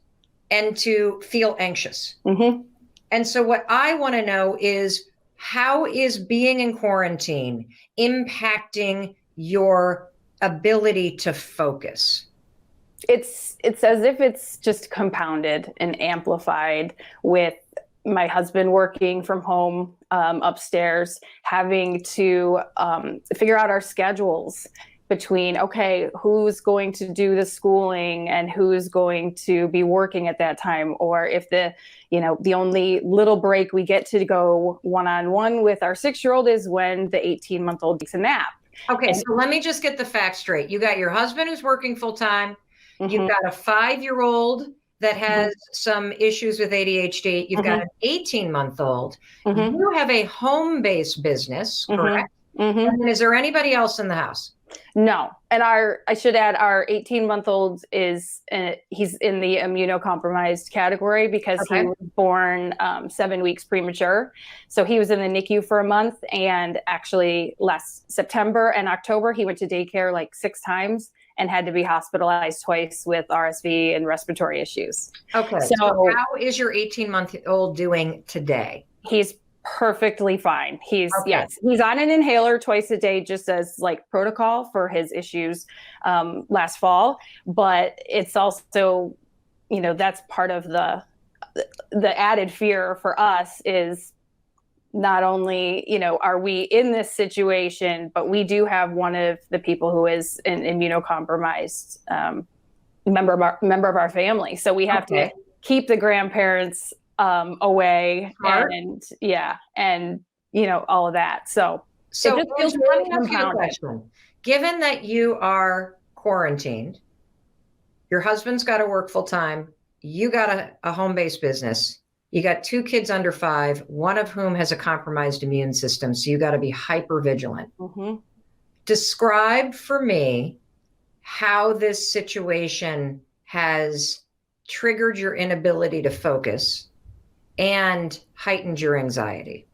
and to feel anxious. Mm-hmm. And so what I want to know is, how is being in quarantine impacting your ability to focus? It's as if it's just compounded and amplified with my husband working from home upstairs, having to figure out our schedules between, okay, who's going to do the schooling and who's going to be working at that time, or if the only little break we get to go one-on-one with our 6-year-old is when the 18-month-old takes a nap. Okay, so let me just get the facts straight. You got your husband who's working full-time. Mm-hmm. You've got a 5-year-old that has some issues with ADHD. You've got an 18-month-old. Mm-hmm. You have a home-based business, correct? Mm-hmm. And then is there anybody else in the house? No. And I should add, our 18-month-old is, he's in the immunocompromised category because he was born 7 weeks premature. So he was in the NICU for a month, and actually last September and October, he went to daycare like 6 times and had to be hospitalized twice with RSV and respiratory issues. Okay. So how is your 18-month-old doing today? He's perfectly fine. He's on an inhaler twice a day, just as like protocol for his issues last fall. But it's also, that's part of the added fear for us is not only, are we in this situation, but we do have one of the people who is an immunocompromised member of our family. So we have to keep the grandparents away and all of that. So it just feels really compounded. Given that you are quarantined, your husband's got to work full time, you got a home-based business, you got 2 kids under 5, one of whom has a compromised immune system. So you got to be hyper vigilant. Mm-hmm. Describe for me how this situation has triggered your inability to focus and heightened your anxiety.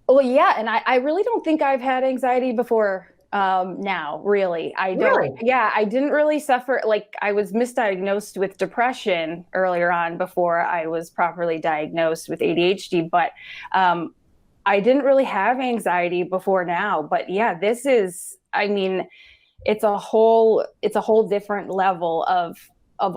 Well, yeah. And I really don't think I've had anxiety before now, really. I don't. Really? Yeah, I didn't really suffer. Like, I was misdiagnosed with depression earlier on before I was properly diagnosed with ADHD, but I didn't really have anxiety before now. But yeah, this is, it's a whole different level of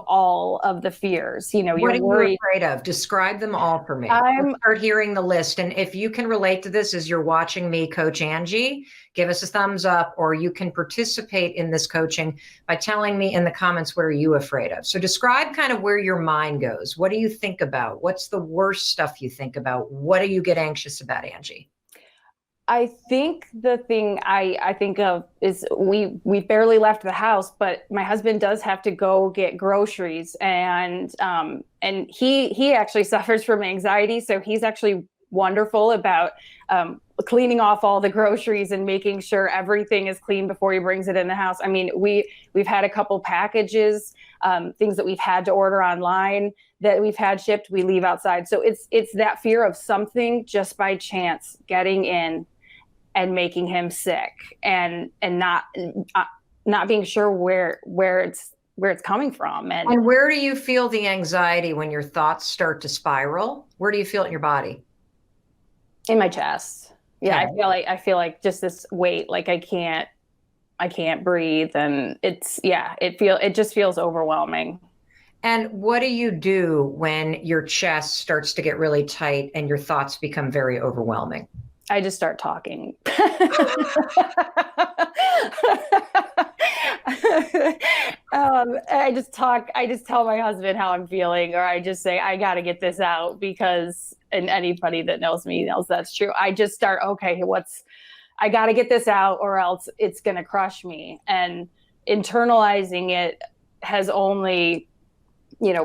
all of the fears. What are you afraid of? Describe them all for me. Let's start hearing the list. And if you can relate to this as you're watching me coach Angie, give us a thumbs up, or you can participate in this coaching by telling me in the comments, what are you afraid of? So describe kind of where your mind goes. What do you think about? What's the worst stuff you think about? What do you get anxious about, Angie? I think the thing I think of is we barely left the house, but my husband does have to go get groceries, and he actually suffers from anxiety, so he's actually wonderful about cleaning off all the groceries and making sure everything is clean before he brings it in the house. I mean, we've had a couple packages, things that we've had to order online that we've had shipped, we leave outside. So it's that fear of something just by chance getting in and making him sick, and not being sure where it's coming from. And where do you feel the anxiety when your thoughts start to spiral? Where do you feel it in your body? In my chest. Yeah, Okay. I feel like just this weight, like I can't breathe, and it just feels overwhelming. And what do you do when your chest starts to get really tight and your thoughts become very overwhelming? I just start talking. I just tell my husband how I'm feeling, or I just say, I got to get this out, because, and anybody that knows me knows that's true. I just start, okay, I got to get this out or else it's going to crush me. And internalizing it has only,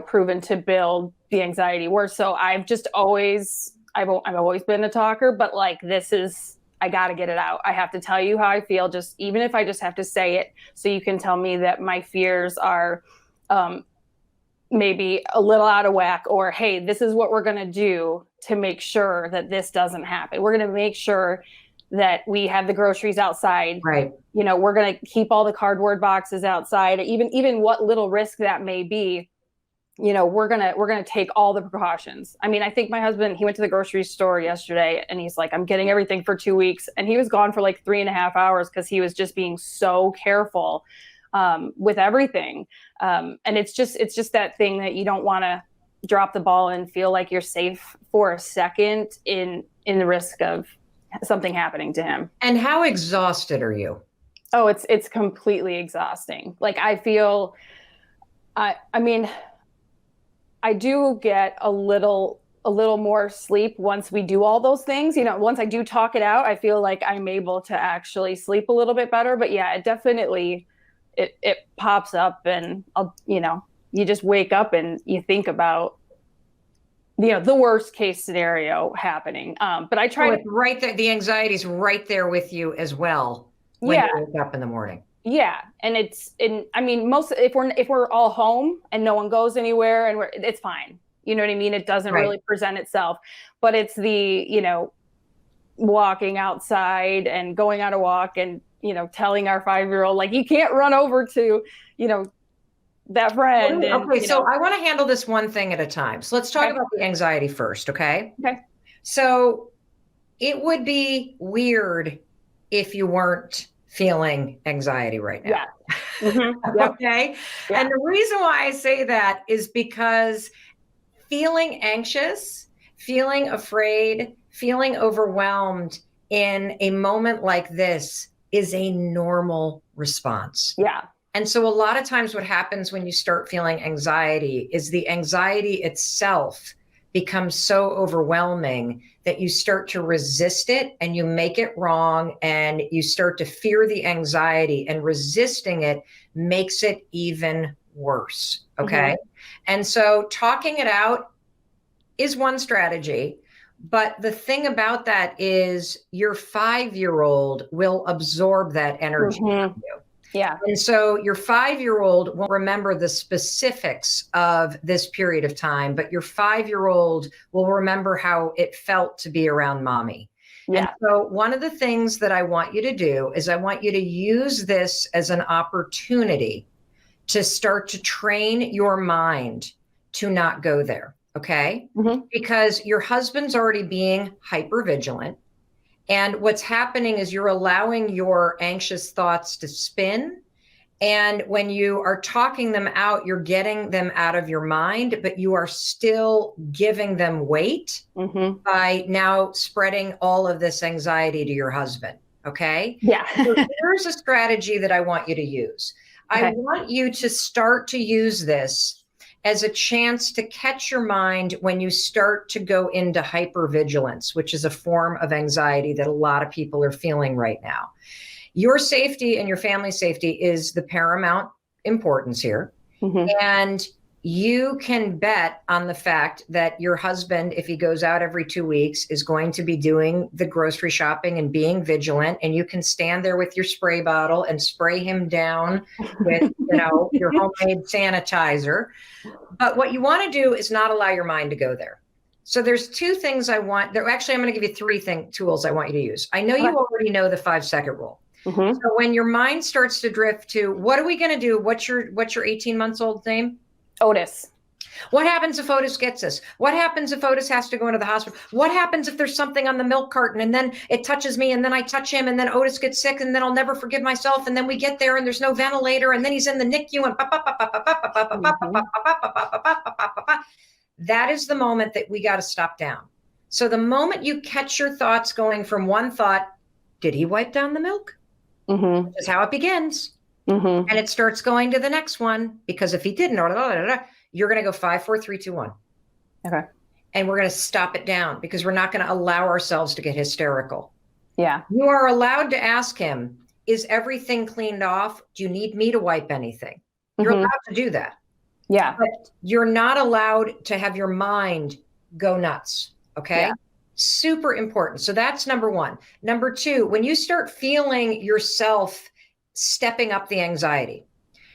proven to build the anxiety worse. So I've always been a talker, but like, I got to get it out. I have to tell you how I feel, just even if I just have to say it, so you can tell me that my fears are maybe a little out of whack, or, hey, this is what we're going to do to make sure that this doesn't happen. We're going to make sure that we have the groceries outside. Right. We're going to keep all the cardboard boxes outside, even what little risk that may be. We're gonna take all the precautions. I mean, I think my husband, he went to the grocery store yesterday and he's like, I'm getting everything for 2 weeks. And he was gone for like 3.5 hours because he was just being so careful with everything. And it's just that thing that you don't want to drop the ball and feel like you're safe for a second in the risk of something happening to him. And how exhausted are you? Oh, it's completely exhausting. Like, I feel, I mean, I do get a little more sleep once we do all those things. Once I do talk it out, I feel like I'm able to actually sleep a little bit better. But yeah, it definitely, it pops up, and you just wake up and you think about, the worst case scenario happening. But I try it's right there. The anxiety is right there with you as well when you wake up in the morning. Yeah. And I mean, if we're all home and no one goes anywhere, and it's fine. You know what I mean? It doesn't really present itself, but it's the, walking outside and going on a walk and, telling our 5-year-old, like, you can't run over to, that friend. Okay. So I want to handle this one thing at a time. So let's talk about the anxiety first. Okay. Okay. So it would be weird if you weren't feeling anxiety right now. Yeah. Mm-hmm. Yep. Okay. Yeah. And the reason why I say that is because feeling anxious, feeling afraid, feeling overwhelmed in a moment like this is a normal response. Yeah. And so a lot of times what happens when you start feeling anxiety is the anxiety itself becomes so overwhelming that you start to resist it and you make it wrong, and you start to fear the anxiety, and resisting it makes it even worse. Okay. Mm-hmm. And so talking it out is one strategy. But the thing about that is your 5-year-old will absorb that energy from you. Yeah. And so your 5-year-old won't remember the specifics of this period of time, but your 5-year-old will remember how it felt to be around mommy. Yeah. And so one of the things that I want you to do is I want you to use this as an opportunity to start to train your mind to not go there. Okay. Mm-hmm. Because your husband's already being hypervigilant. And what's happening is you're allowing your anxious thoughts to spin. And when you are talking them out, you're getting them out of your mind, but you are still giving them weight by now spreading all of this anxiety to your husband. Okay. Yeah. So here's a strategy that I want you to use. Okay. I want you to start to use this as a chance to catch your mind when you start to go into hypervigilance, which is a form of anxiety that a lot of people are feeling right now. Your safety and your family's safety is the paramount importance here. And you can bet on the fact that your husband, if he goes out every 2 weeks, is going to be doing the grocery shopping and being vigilant. And you can stand there with your spray bottle and spray him down with, your homemade sanitizer. But what you want to do is not allow your mind to go there. So there's 2 things I'm going to give you 3 tools I want you to use. I know you already know the 5-second rule. So when your mind starts to drift to, what are we going to do? What's your 18 months old name? Otis. What happens if Otis gets us? What happens if Otis has to go into the hospital? What happens if there's something on the milk carton and then it touches me and then I touch him and then Otis gets sick and then I'll never forgive myself and then we get there and there's no ventilator and then he's in the NICU and that is the moment that we got to stop down. So the moment you catch your thoughts going from one thought, did he wipe down the milk? Which is how it begins. And it starts going to the next one, because if he didn't, you're going to go 5, 4, 3, 2, 1. Okay. And we're going to stop it down because we're not going to allow ourselves to get hysterical. Yeah. You are allowed to ask him, is everything cleaned off? Do you need me to wipe anything? You're allowed to do that. Yeah. But you're not allowed to have your mind go nuts. Okay. Yeah. Super important. So that's number 1. Number 2, when you start feeling yourself stepping up the anxiety,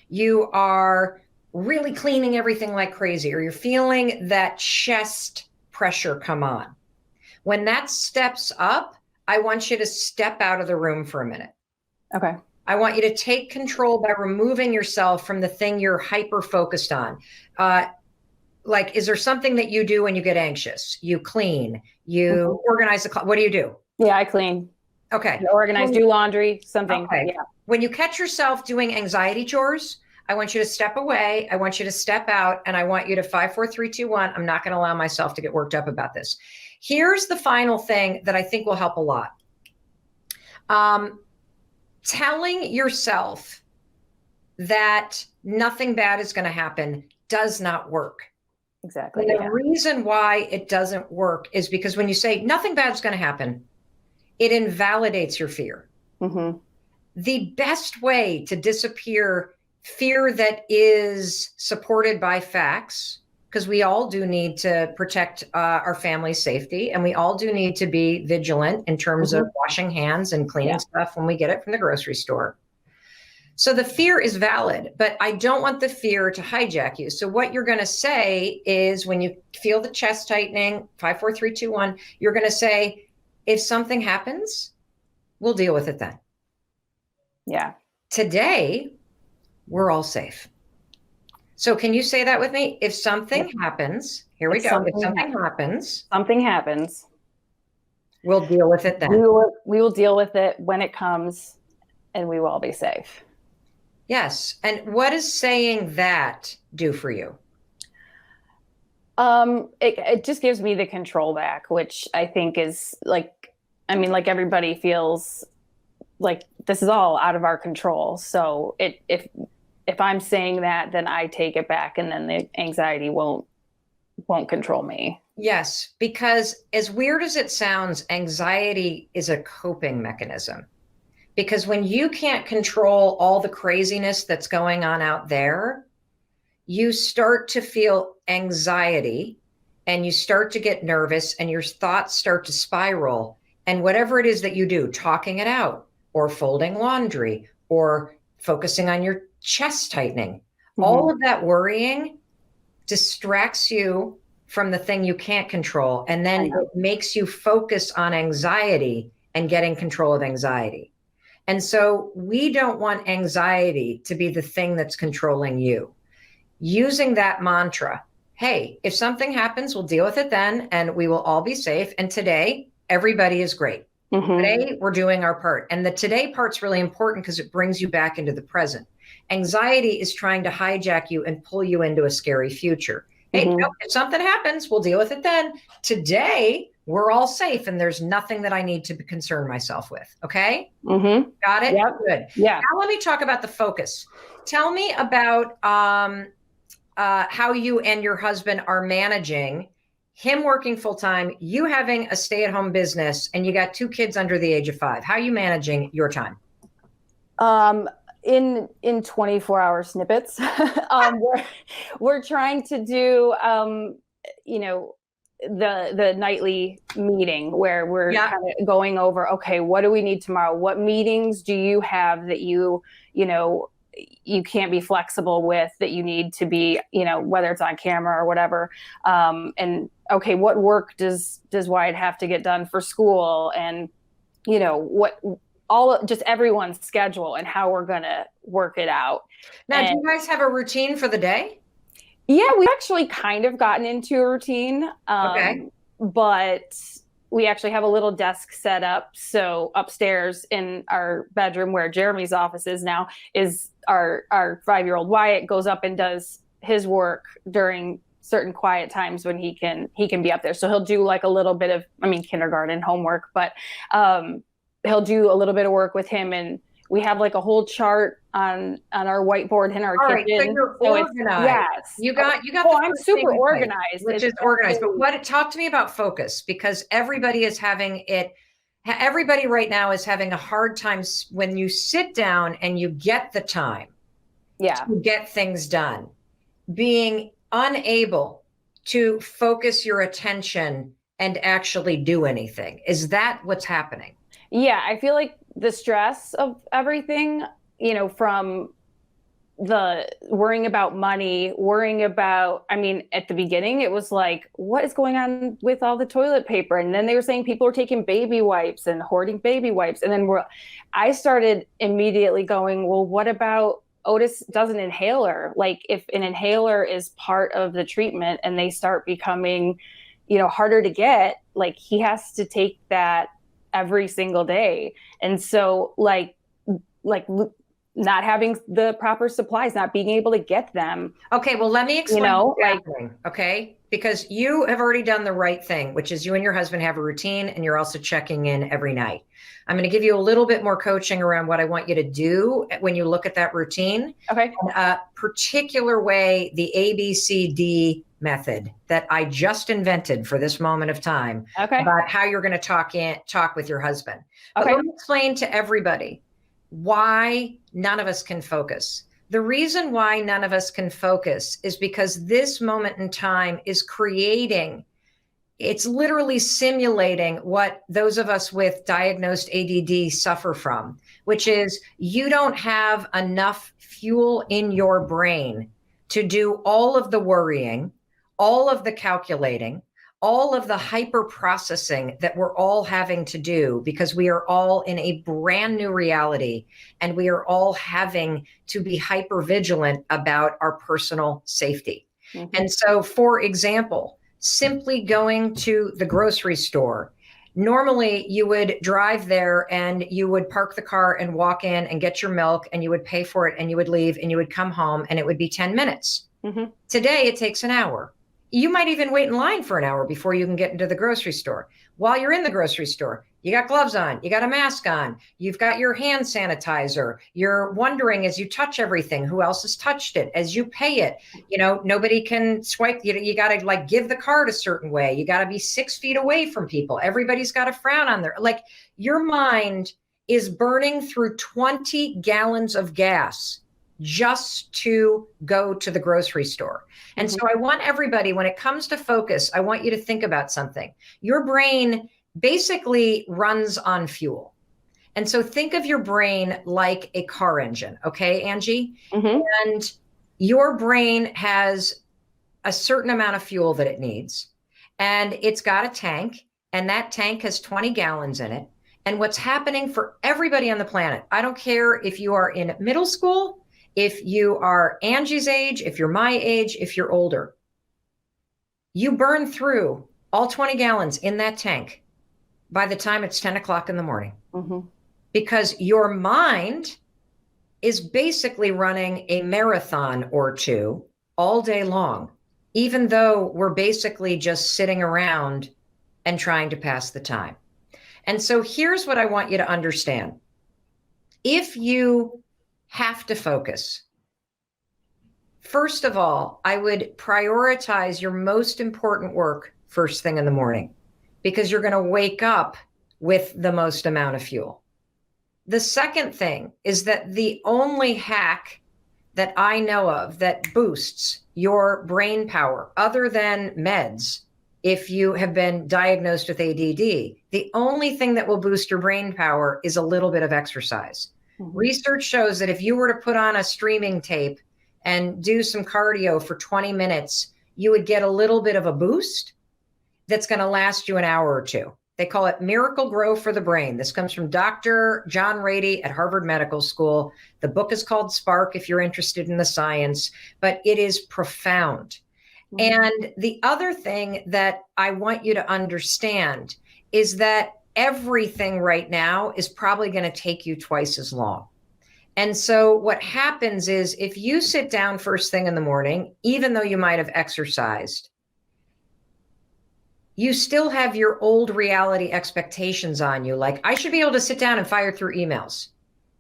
you are really cleaning everything like crazy, or you're feeling that chest pressure come on. When that steps up, I want you to step out of the room for a minute. Okay. I want you to take control by removing yourself from the thing you're hyper focused on. Like, is there something that you do when you get anxious? You clean, you organize the, what do you do? Yeah, I clean. Okay. Organize, do laundry, something. Okay. Yeah. When you catch yourself doing anxiety chores, I want you to step away. I want you to step out, and I want you to 5, 4, 3, 2, 1. I'm not going to allow myself to get worked up about this. Here's the final thing that I think will help a lot. Telling yourself that nothing bad is going to happen does not work. Exactly. And the reason why it doesn't work is because when you say nothing bad is going to happen, it invalidates your fear. The best way to disappear fear that is supported by facts, because we all do need to protect our family's safety, and we all do need to be vigilant in terms of washing hands and cleaning stuff when we get it from the grocery store. So the fear is valid, but I don't want the fear to hijack you. So what you're going to say is, when you feel the chest tightening, 5, 4, 3, 2, 1, you're going to say, if something happens, we'll deal with it then. Yeah. Today, we're all safe. So can you say that with me? If something happens, here we go. If something happens, we'll deal with it then. We will deal with it when it comes, and we will all be safe. Yes. And what does saying that do for you? It just gives me the control back, which I think is like everybody feels like this is all out of our control. So if I'm saying that, then I take it back, and then the anxiety won't control me. Yes, because as weird as it sounds, anxiety is a coping mechanism. Because when you can't control all the craziness that's going on out there, you start to feel anxiety and you start to get nervous and your thoughts start to spiral. And whatever it is that you do, talking it out or folding laundry or focusing on your chest tightening, all of that worrying distracts you from the thing you can't control. And then it makes you focus on anxiety and getting control of anxiety. And so we don't want anxiety to be the thing that's controlling you. Using that mantra, hey, if something happens, we'll deal with it then, and we will all be safe. And today, everybody is great. Today, we're doing our part. And the today part's really important because it brings you back into the present. Anxiety is trying to hijack you and pull you into a scary future. Hey, no, if something happens, we'll deal with it then. Today, we're all safe, and there's nothing that I need to concern myself with. Okay? Got it? Yep. Good. Yeah. Now let me talk about the focus. Tell me about how you and your husband are managing him working full time, you having a stay-at-home business, and you got 2 kids under the age of 5. How are you managing your time? In 24-hour snippets. We're trying to do the nightly meeting where we're kind of going over, okay, what do we need tomorrow? What meetings do you have that you can't be flexible with, that you need to be, whether it's on camera or whatever. And okay, what work does Wyatt have to get done for school, and just everyone's schedule and how we're going to work it out. Now, do you guys have a routine for the day? Yeah, we've actually kind of gotten into a routine. Okay. But we actually have a little desk set up. So upstairs in our bedroom, where Jeremy's office is now, is our 5-year-old Wyatt goes up and does his work during certain quiet times when he can be up there. So he'll do like a little bit of, kindergarten homework, but he'll do a little bit of work with him, and we have like a whole chart on our whiteboard in our kitchen. Right, so you're organized. Yes. You got I'm super organized. Which is organized. But talk to me about focus, because everybody is having it. Everybody right now is having a hard time when you sit down and you get the time to get things done, being unable to focus your attention and actually do anything. Is that what's happening? Yeah, I feel like the stress of everything, from the worrying about money, at the beginning, it was like, what is going on with all the toilet paper? And then they were saying people were taking baby wipes and hoarding baby wipes. And then I started immediately going, well, what about Otis does an inhaler? Like, if an inhaler is part of the treatment and they start becoming, harder to get, like, he has to take that every single day. And so like not having the proper supplies, not being able to get them. Okay, well, let me explain what's happening, okay? Because you have already done the right thing, which is you and your husband have a routine, and you're also checking in every night. I'm going to give you a little bit more coaching around what I want you to do when you look at that routine. Okay. A particular way, the ABCD method that I just invented for this moment of time, about how you're going to talk with your husband. But let me explain to everybody why none of us can focus. The reason why none of us can focus is because this moment in time is it's literally simulating what those of us with diagnosed ADD suffer from, which is you don't have enough fuel in your brain to do all of the worrying, all of the calculating, all of the hyper processing that we're all having to do, because we are all in a brand new reality, and we are all having to be hyper vigilant about our personal safety. Mm-hmm. And so, for example, simply going to the grocery store. Normally you would drive there and you would park the car and walk in and get your milk, and you would pay for it, and you would leave and you would come home, and it would be 10 minutes. Mm-hmm. Today it takes an hour. You might even wait in line for an hour before you can get into the grocery store. While you're in the grocery store, you got gloves on, you got a mask on, you've got your hand sanitizer. You're wondering as you touch everything, who else has touched it? As you pay it, nobody can swipe. You got to give the card a certain way. You got to be 6 feet away from people. Everybody's got a frown on your mind is burning through 20 gallons of gas just to go to the grocery store. And so I want everybody, when it comes to focus, I want you to think about something. Your brain basically runs on fuel. And so think of your brain like a car engine. Okay, Angie? Mm-hmm. And your brain has a certain amount of fuel that it needs, and it's got a tank, and that tank has 20 gallons in it. And what's happening for everybody on the planet, I don't care if you are in middle school, if you are Angie's age, if you're my age, if you're older, you burn through all 20 gallons in that tank by the time it's 10 o'clock in the morning. Mm-hmm. Because your mind is basically running a marathon or two all day long, even though we're basically just sitting around and trying to pass the time. And so here's what I want you to understand. If you have to focus First of all, I would prioritize your most important work first thing in the morning, because you're going to wake up with the most amount of fuel. The second thing is that the only hack that I know of that boosts your brain power, other than meds, if you have been diagnosed with ADD, the only thing that will boost your brain power is a little bit of exercise. Research shows that if you were to put on a streaming tape and do some cardio for 20 minutes, you would get a little bit of a boost that's going to last you an hour or two. They call it Miracle Grow for the Brain. This comes from Dr. John Rady at Harvard Medical School. The book is called Spark if you're interested in the science, but it is profound. And the other thing that I want you to understand is that everything right now is probably going to take you twice as long. And so what happens is if you sit down first thing in the morning, even though you might have exercised, you still have your old reality expectations on you. Like, I should be able to sit down and fire through emails.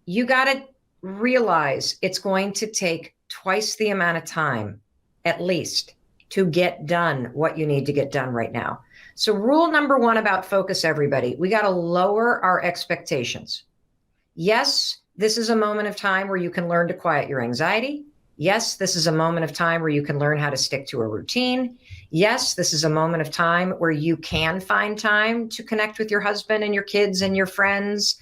You got to realize it's going to take twice the amount of time, at least, to get done what you need to get done right now. So rule number one about focus, everybody, we got to lower our expectations. Yes, this is a moment of time where you can learn to quiet your anxiety. Yes, this is a moment of time where you can learn how to stick to a routine. Yes, this is a moment of time where you can find time to connect with your husband and your kids and your friends.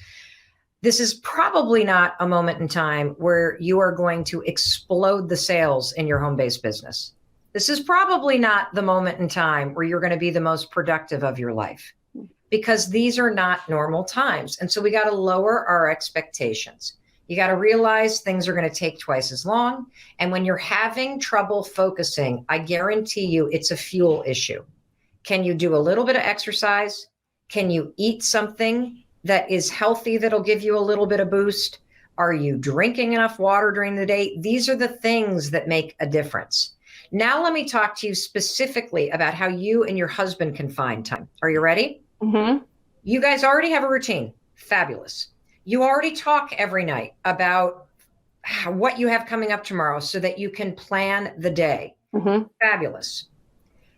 This is probably not a moment in time where you are going to explode the sales in your home-based business. This is probably not the moment in time where you're going to be the most productive of your life, because these are not normal times. And so we got to lower our expectations. You got to realize things are going to take twice as long. And when you're having trouble focusing, I guarantee you it's a fuel issue. Can you do a little bit of exercise? Can you eat something that is healthy that'll give you a little bit of boost? Are you drinking enough water during the day? These are the things that make a difference. Now let me talk to you specifically about how you and your husband can find time. Are you ready? Mm-hmm. You guys already have a routine. Fabulous. You already talk every night about what you have coming up tomorrow so that you can plan the day. Mm-hmm. Fabulous.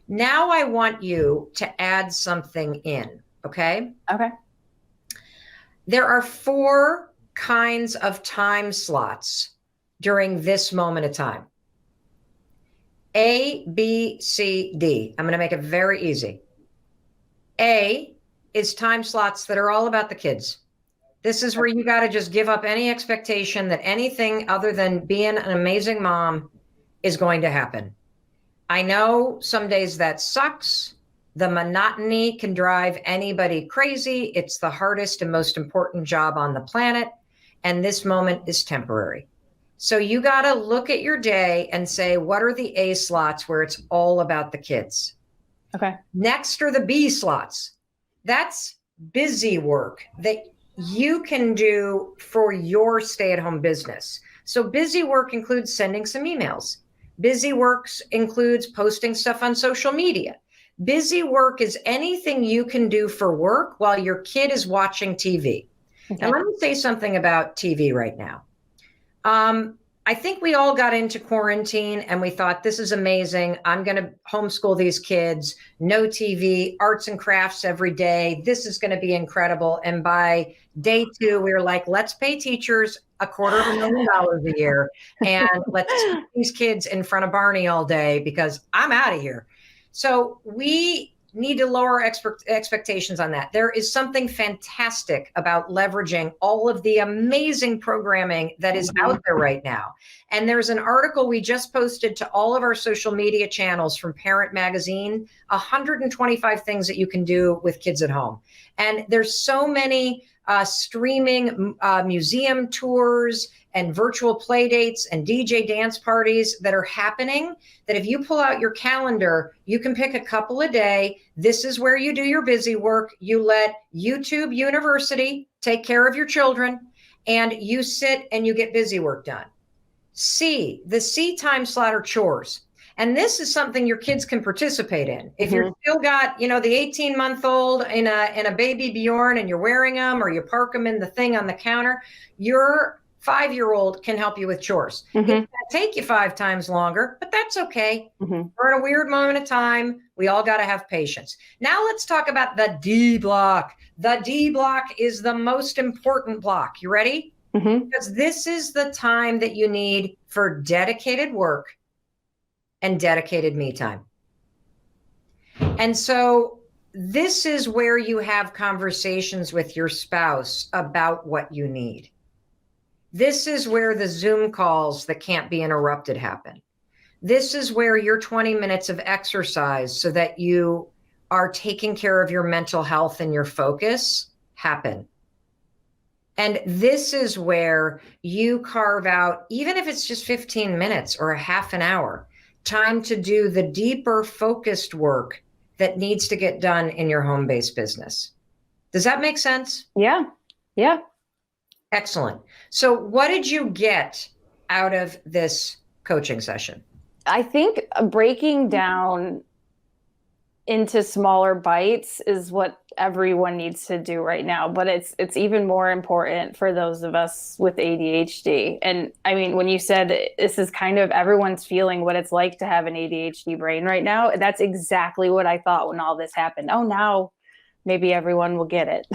Now I want you to add something in, okay? Okay. There are 4 kinds of time slots during this moment of time. A, B, C, D. I'm going to make it very easy. A is time slots that are all about the kids. This is where you got to just give up any expectation that anything other than being an amazing mom is going to happen. I know some days that sucks. The monotony can drive anybody crazy. It's the hardest and most important job on the planet. And this moment is temporary. So you got to look at your day and say, what are the A slots where it's all about the kids? Okay. Next are the B slots. That's busy work that you can do for your stay-at-home business. So busy work includes sending some emails. Busy work includes posting stuff on social media. Busy work is anything you can do for work while your kid is watching TV. Okay. And let me say something about TV right now. I think we all got into quarantine and we thought, this is amazing. I'm going to homeschool these kids, no TV, arts and crafts every day. This is going to be incredible. And by day 2, we were like, let's pay teachers $250,000 a year. And let's keep these kids in front of Barney all day because I'm out of here. So we need to lower expectations on that. There is something fantastic about leveraging all of the amazing programming that is out there right now. And there's an article we just posted to all of our social media channels from Parent Magazine, 125 things that you can do with kids at home. And there's so many streaming museum tours and virtual play dates and DJ dance parties that are happening, that if you pull out your calendar, you can pick a couple a day. This is where you do your busy work. You let YouTube University take care of your children, and you sit and you get busy work done. C, the C time slot are chores. And this is something your kids can participate in. If you're still got, the 18-month-old in a baby Bjorn and you're wearing them, or you park them in the thing on the counter, your 5-year-old can help you with chores. It's going to take you 5 times longer, but that's okay. We're in a weird moment of time. We all got to have patience. Now let's talk about the D block. The D block is the most important block. You ready? Because this is the time that you need for dedicated work and dedicated me time. And so this is where you have conversations with your spouse about what you need. This is where the Zoom calls that can't be interrupted happen. This is where your 20 minutes of exercise so that you are taking care of your mental health and your focus happen. And this is where you carve out, even if it's just 15 minutes or a half an hour, time to do the deeper focused work that needs to get done in your home-based business. Does that make sense? Yeah. Yeah. Excellent. So what did you get out of this coaching session? I think breaking down into smaller bites is what everyone needs to do right now, but it's even more important for those of us with ADHD. And I mean, when you said this is kind of everyone's feeling what it's like to have an ADHD brain right now, that's exactly what I thought when all this happened. Oh, now maybe everyone will get it.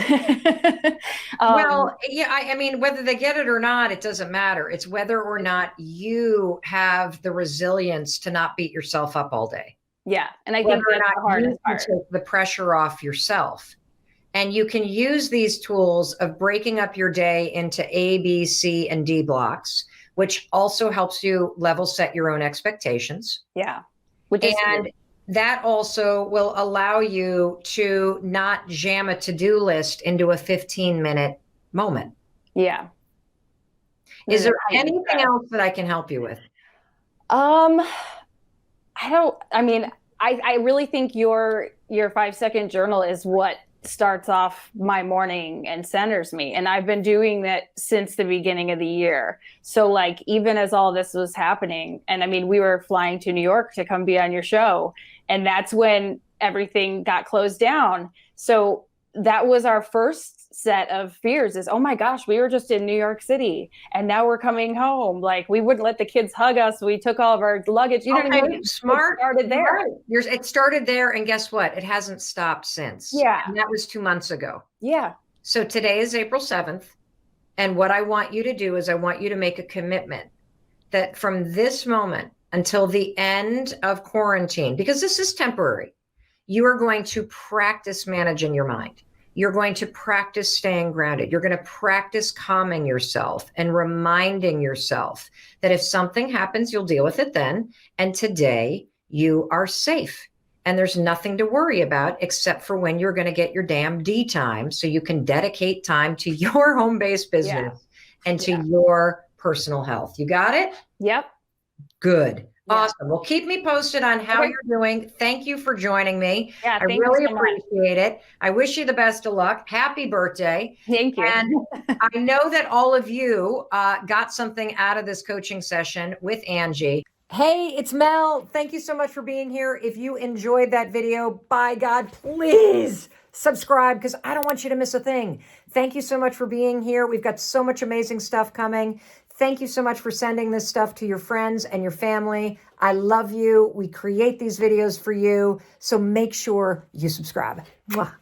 Well, yeah, I mean, whether they get it or not, it doesn't matter. It's whether or not you have the resilience to not beat yourself up all day. Yeah. And I think that's the hardest part. Take the pressure off yourself. And you can use these tools of breaking up your day into A, B, C, and D blocks, which also helps you level set your own expectations. Yeah. And that also will allow you to not jam a to-do list into a 15-minute moment. Yeah. Is there anything else that I can help you with? I really think your 5-second journal is what starts off my morning and centers me. And I've been doing that since the beginning of the year. So like, even as all this was happening, and I mean, we were flying to New York to come be on your show, and that's when everything got closed down. So that was our first set of fears is, oh my gosh, we were just in New York City and now we're coming home. Like, we wouldn't let the kids hug us. We took all of our luggage. You know what I mean? Smart. It started there. Right. It started there. And guess what? It hasn't stopped since. Yeah. And that was 2 months ago. Yeah. So today is April 7th. And what I want you to do is I want you to make a commitment that from this moment until the end of quarantine, because this is temporary, you are going to practice managing your mind. You're going to practice staying grounded. You're going to practice calming yourself and reminding yourself that if something happens, you'll deal with it then. And today you are safe and there's nothing to worry about except for when you're going to get your damn D time so you can dedicate time to your home-based business and to your personal health. You got it? Yep. Good. Yeah. Awesome. Well, keep me posted on how you're doing. Thank you for joining me. Yeah, I really appreciate it. I wish you the best of luck. Happy birthday. Thank you. And I know that all of you got something out of this coaching session with Angie. Hey, it's Mel. Thank you so much for being here. If you enjoyed that video, by God, please subscribe because I don't want you to miss a thing. Thank you so much for being here. We've got so much amazing stuff coming. Thank you so much for sending this stuff to your friends and your family. I love you. We create these videos for you. So make sure you subscribe. Mwah.